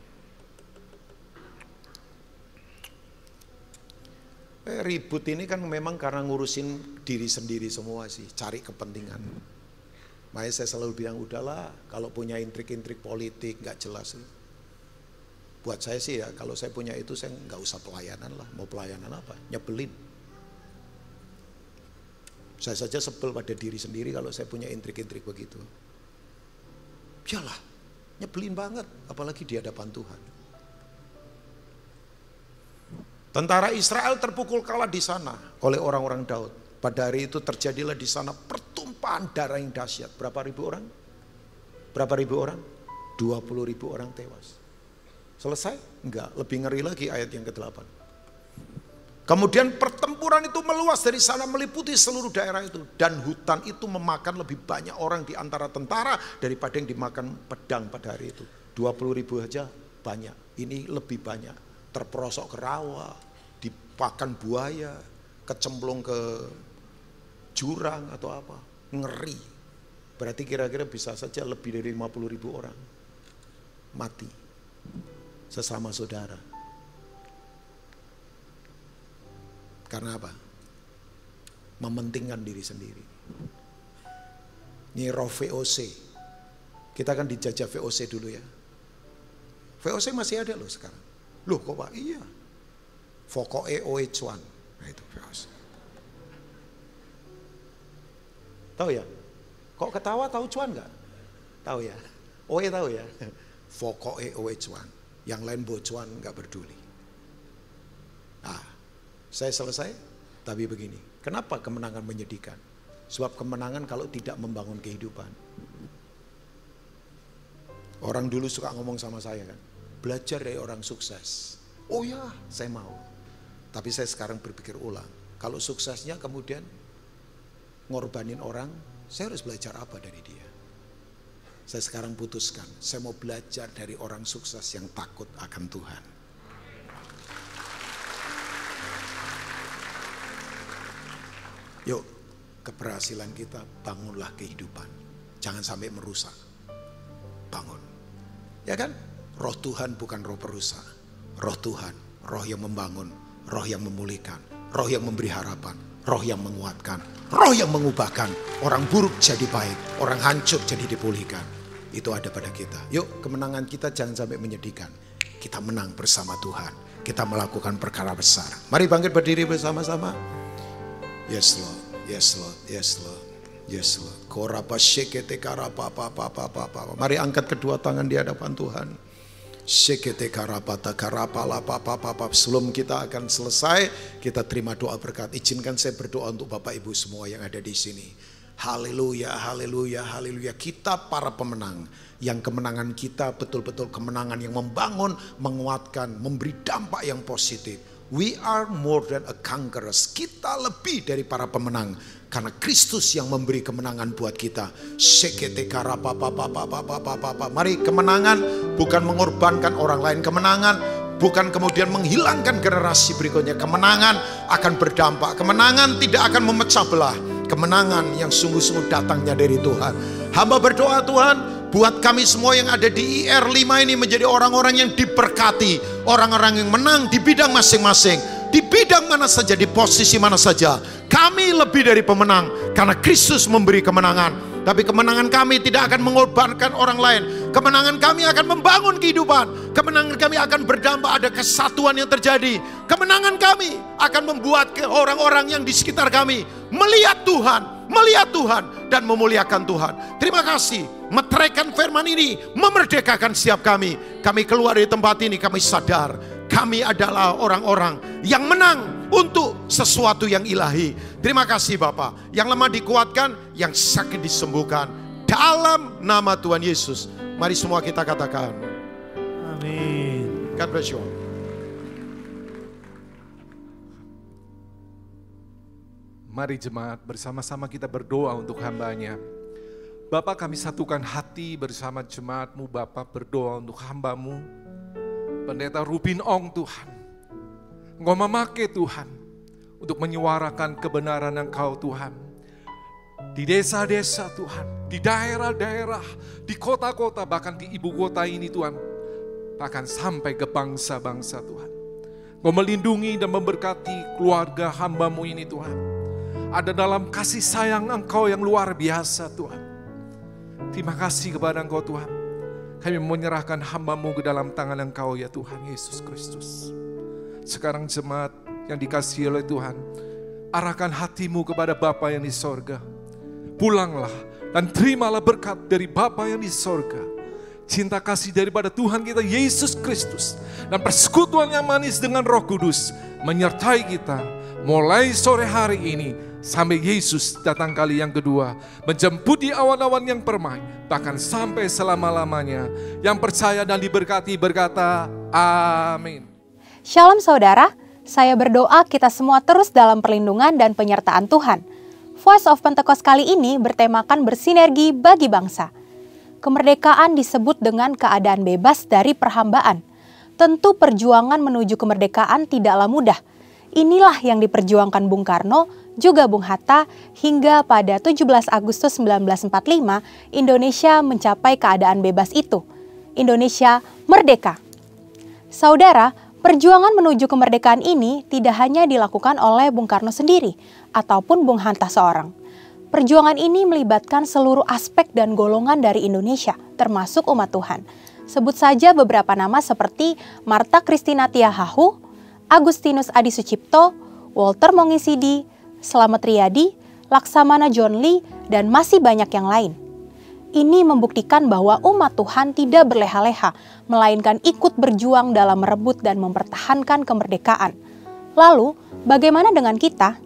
Ribut ini kan memang karena ngurusin diri sendiri semua sih, cari kepentingan. Makanya saya selalu bilang udahlah, kalau punya intrik-intrik politik gak jelas. Buat saya sih ya, kalau saya punya itu saya gak usah pelayanan lah. Mau pelayanan apa? Nyebelin. Saya saja sebel pada diri sendiri kalau saya punya intrik-intrik begitu. Yalah, nyebelin banget, apalagi di hadapan Tuhan. Tentara Israel terpukul kalah di sana oleh orang-orang Daud. Pada hari itu terjadilah di sana pertumpahan darah yang dahsyat. Berapa ribu orang? Berapa ribu orang? 20.000 orang tewas. Selesai? Enggak, lebih ngeri lagi ayat yang ke-8. Kemudian pertempuran itu meluas dari sana meliputi seluruh daerah itu. Dan hutan itu memakan lebih banyak orang di antara tentara daripada yang dimakan pedang pada hari itu. 20.000 aja banyak, ini lebih banyak. Terperosok ke rawa, dipakan buaya, kecemplung ke jurang atau apa. Ngeri. Berarti kira-kira bisa saja lebih dari 50.000 orang mati sesama saudara. Karena apa? Mementingkan diri sendiri. Ini roh VOC. Kita kan dijajah VOC dulu ya. VOC masih ada loh sekarang. Loh kok Pak? Iya. Fokoe oe cuan. Nah itu VOC. Tahu ya? Kok ketawa tahu cuan nggak? Tahu ya? Oe tahu ya? Fokoe oe cuan. Yang lain bocuan nggak peduli. Saya selesai, tapi begini. Kenapa kemenangan menyedihkan? Sebab kemenangan kalau tidak membangun kehidupan. Orang dulu suka ngomong sama saya kan, belajar dari orang sukses. Oh ya, saya mau. Tapi saya sekarang berpikir ulang. Kalau suksesnya kemudian ngorbanin orang, saya harus belajar apa dari dia? Saya sekarang putuskan, saya mau belajar dari orang sukses yang takut akan Tuhan. Yuk, keberhasilan kita bangunlah kehidupan. Jangan sampai merusak. Bangun. Ya kan? Roh Tuhan bukan roh perusak. Roh Tuhan, roh yang membangun, roh yang memulihkan, roh yang memberi harapan, roh yang menguatkan, roh yang mengubahkan. Orang buruk jadi baik, orang hancur jadi dipulihkan. Itu ada pada kita. Yuk, kemenangan kita jangan sampai menyedihkan. Kita menang bersama Tuhan. Kita melakukan perkara besar. Mari bangkit berdiri bersama-sama. Yes Lord, yes Lord, yes Lord, yes Lord. Korapa shekete karapa apa. Mari angkat kedua tangan di hadapan Tuhan. Shekete karapata karapala apa. Sebelum kita akan selesai, kita terima doa berkat. Izinkan saya berdoa untuk Bapak Ibu semua yang ada di sini. Haleluya, haleluya, haleluya. Kita para pemenang. Yang kemenangan kita betul-betul kemenangan yang membangun, menguatkan, memberi dampak yang positif. We are more than a conquerors. Kita lebih dari para pemenang. Karena Kristus yang memberi kemenangan buat kita. Mari, kemenangan bukan mengorbankan orang lain. Kemenangan bukan kemudian menghilangkan generasi berikutnya. Kemenangan akan berdampak. Kemenangan tidak akan memecah belah. Kemenangan yang sungguh-sungguh datangnya dari Tuhan. Hamba berdoa Tuhan, buat kami semua yang ada di IR5 ini menjadi orang-orang yang diberkati. Orang-orang yang menang di bidang masing-masing. Di bidang mana saja, di posisi mana saja. Kami lebih dari pemenang. Karena Kristus memberi kemenangan. Tapi kemenangan kami tidak akan mengorbankan orang lain. Kemenangan kami akan membangun kehidupan. Kemenangan kami akan berdampak, ada kesatuan yang terjadi. Kemenangan kami akan membuat orang-orang yang di sekitar kami melihat Tuhan dan memuliakan Tuhan. Terima kasih, meteraikan firman ini, memerdekakan setiap kami. Kami keluar dari tempat ini, kami sadar kami adalah orang-orang yang menang untuk sesuatu yang ilahi. Terima kasih Bapak, yang lemah dikuatkan, yang sakit disembuhkan. Dalam nama Tuhan Yesus, mari semua kita katakan amin. God bless you all. Mari jemaat, bersama-sama kita berdoa untuk hamba-Nya. Bapak, kami satukan hati bersama jemaat-Mu. Bapak, berdoa untuk hamba-Mu, Pendeta Rubin Ong Tuhan. Engkau memakai Tuhan untuk menyuarakan kebenaran Engkau Tuhan. Di desa-desa Tuhan, di daerah-daerah, di kota-kota, bahkan di ibu kota ini Tuhan. Bahkan sampai ke bangsa-bangsa Tuhan. Engkau melindungi dan memberkati keluarga hamba-Mu ini Tuhan. Ada dalam kasih sayang Engkau yang luar biasa Tuhan. Terima kasih kepada Engkau Tuhan. Kami menyerahkan hamba-Mu ke dalam tangan Engkau ya Tuhan Yesus Kristus. Sekarang jemaat yang dikasihi oleh Tuhan, arahkan hatimu kepada Bapa yang di sorga. Pulanglah dan terimalah berkat dari Bapa yang di sorga. Cinta kasih daripada Tuhan kita Yesus Kristus dan persekutuan yang manis dengan Roh Kudus menyertai kita mulai sore hari ini sampai Yesus datang kali yang kedua, menjemput di awan-awan yang permai, bahkan sampai selama-lamanya. Yang percaya dan diberkati berkata amin. Shalom saudara, Saya berdoa kita semua terus dalam perlindungan dan penyertaan Tuhan. Voice of Pentecost kali ini bertemakan bersinergi bagi bangsa. Kemerdekaan disebut dengan keadaan bebas dari perhambaan. Tentu perjuangan menuju kemerdekaan tidaklah mudah. Inilah yang diperjuangkan Bung Karno, juga Bung Hatta, hingga pada 17 Agustus 1945 Indonesia mencapai keadaan bebas itu. Indonesia merdeka. Saudara, perjuangan menuju kemerdekaan ini tidak hanya dilakukan oleh Bung Karno sendiri ataupun Bung Hatta seorang. Perjuangan ini melibatkan seluruh aspek dan golongan dari Indonesia, termasuk umat Tuhan. Sebut saja beberapa nama seperti Martha Christina Tiahahu, Agustinus Adi Sucipto, Walter Mongisidi, Slamet Riyadi, Laksamana John Lee, dan masih banyak yang lain. Ini membuktikan bahwa umat Tuhan tidak berleha-leha, melainkan ikut berjuang dalam merebut dan mempertahankan kemerdekaan. Lalu, bagaimana dengan kita?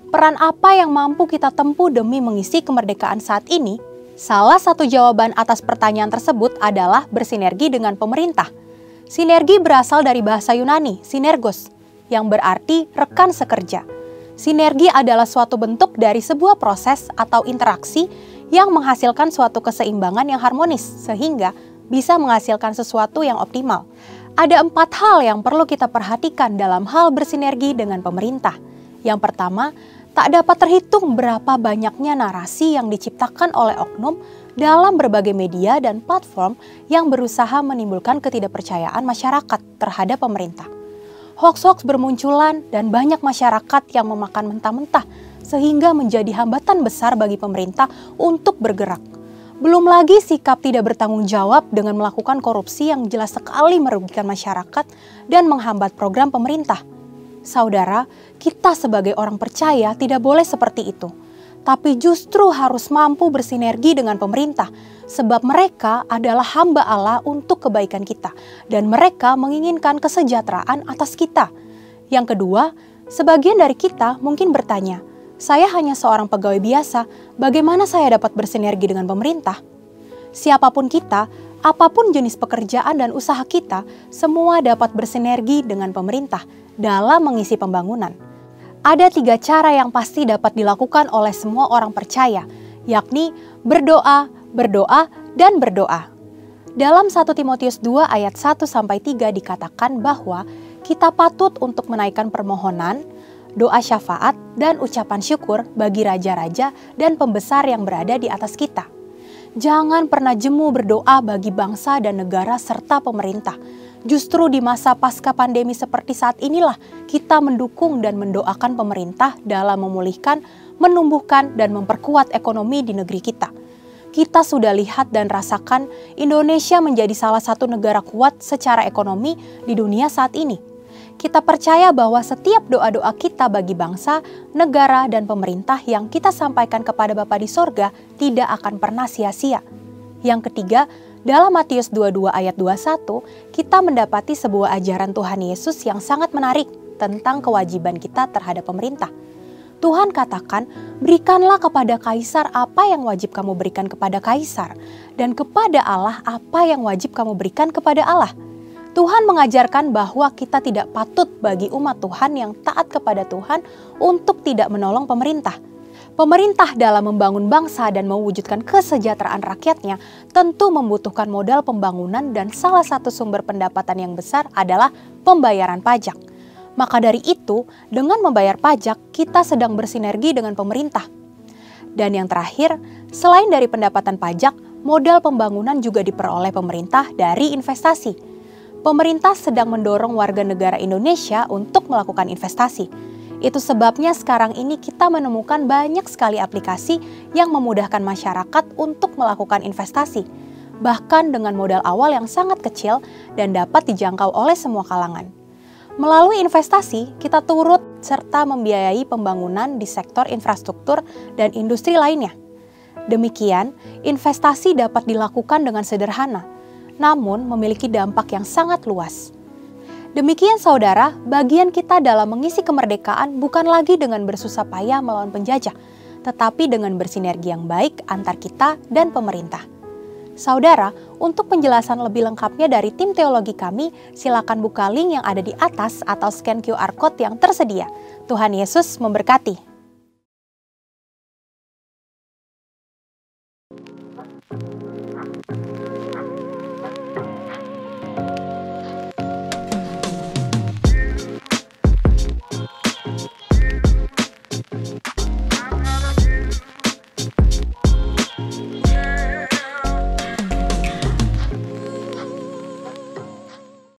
Peran apa yang mampu kita tempuh demi mengisi kemerdekaan saat ini? Salah satu jawaban atas pertanyaan tersebut adalah bersinergi dengan pemerintah. Sinergi berasal dari bahasa Yunani, sinergos, yang berarti rekan sekerja. Sinergi adalah suatu bentuk dari sebuah proses atau interaksi yang menghasilkan suatu keseimbangan yang harmonis, sehingga bisa menghasilkan sesuatu yang optimal. Ada 4 hal yang perlu kita perhatikan dalam hal bersinergi dengan pemerintah. Yang pertama, tak dapat terhitung berapa banyaknya narasi yang diciptakan oleh oknum dalam berbagai media dan platform yang berusaha menimbulkan ketidakpercayaan masyarakat terhadap pemerintah. Hoaks-hoaks bermunculan dan banyak masyarakat yang memakan mentah-mentah sehingga menjadi hambatan besar bagi pemerintah untuk bergerak. Belum lagi sikap tidak bertanggung jawab dengan melakukan korupsi yang jelas sekali merugikan masyarakat dan menghambat program pemerintah. Saudara, kita sebagai orang percaya tidak boleh seperti itu, tapi justru harus mampu bersinergi dengan pemerintah, sebab mereka adalah hamba Allah untuk kebaikan kita, dan mereka menginginkan kesejahteraan atas kita. Yang kedua, sebagian dari kita mungkin bertanya, saya hanya seorang pegawai biasa, bagaimana saya dapat bersinergi dengan pemerintah? Siapapun kita, apapun jenis pekerjaan dan usaha kita, semua dapat bersinergi dengan pemerintah dalam mengisi pembangunan. Ada 3 cara yang pasti dapat dilakukan oleh semua orang percaya, yakni berdoa, berdoa, dan berdoa. Dalam 1 Timotius 2 ayat 1-3 dikatakan bahwa kita patut untuk menaikkan permohonan, doa syafaat, dan ucapan syukur bagi raja-raja dan pembesar yang berada di atas kita. Jangan pernah jemu berdoa bagi bangsa dan negara serta pemerintah. Justru di masa pasca pandemi seperti saat inilah kita mendukung dan mendoakan pemerintah dalam memulihkan, menumbuhkan, dan memperkuat ekonomi di negeri kita. Kita sudah lihat dan rasakan Indonesia menjadi salah satu negara kuat secara ekonomi di dunia saat ini. Kita percaya bahwa setiap doa-doa kita bagi bangsa, negara, dan pemerintah yang kita sampaikan kepada Bapa di sorga tidak akan pernah sia-sia. Yang ketiga, dalam Matius 22 ayat 21, kita mendapati sebuah ajaran Tuhan Yesus yang sangat menarik tentang kewajiban kita terhadap pemerintah. Tuhan katakan, berikanlah kepada Kaisar apa yang wajib kamu berikan kepada Kaisar, dan kepada Allah apa yang wajib kamu berikan kepada Allah. Tuhan mengajarkan bahwa kita tidak patut bagi umat Tuhan yang taat kepada Tuhan untuk tidak menolong pemerintah. Pemerintah dalam membangun bangsa dan mewujudkan kesejahteraan rakyatnya tentu membutuhkan modal pembangunan dan salah satu sumber pendapatan yang besar adalah pembayaran pajak. Maka dari itu, dengan membayar pajak, kita sedang bersinergi dengan pemerintah. Dan yang terakhir, selain dari pendapatan pajak, modal pembangunan juga diperoleh pemerintah dari investasi. Pemerintah sedang mendorong warga negara Indonesia untuk melakukan investasi. Itu sebabnya sekarang ini kita menemukan banyak sekali aplikasi yang memudahkan masyarakat untuk melakukan investasi, bahkan dengan modal awal yang sangat kecil dan dapat dijangkau oleh semua kalangan. Melalui investasi, kita turut serta membiayai pembangunan di sektor infrastruktur dan industri lainnya. Demikian, investasi dapat dilakukan dengan sederhana, namun memiliki dampak yang sangat luas. Demikian saudara, bagian kita dalam mengisi kemerdekaan bukan lagi dengan bersusah payah melawan penjajah, tetapi dengan bersinergi yang baik antar kita dan pemerintah. Saudara, untuk penjelasan lebih lengkapnya dari tim teologi kami, silakan buka link yang ada di atas atau scan QR Code yang tersedia. Tuhan Yesus memberkati.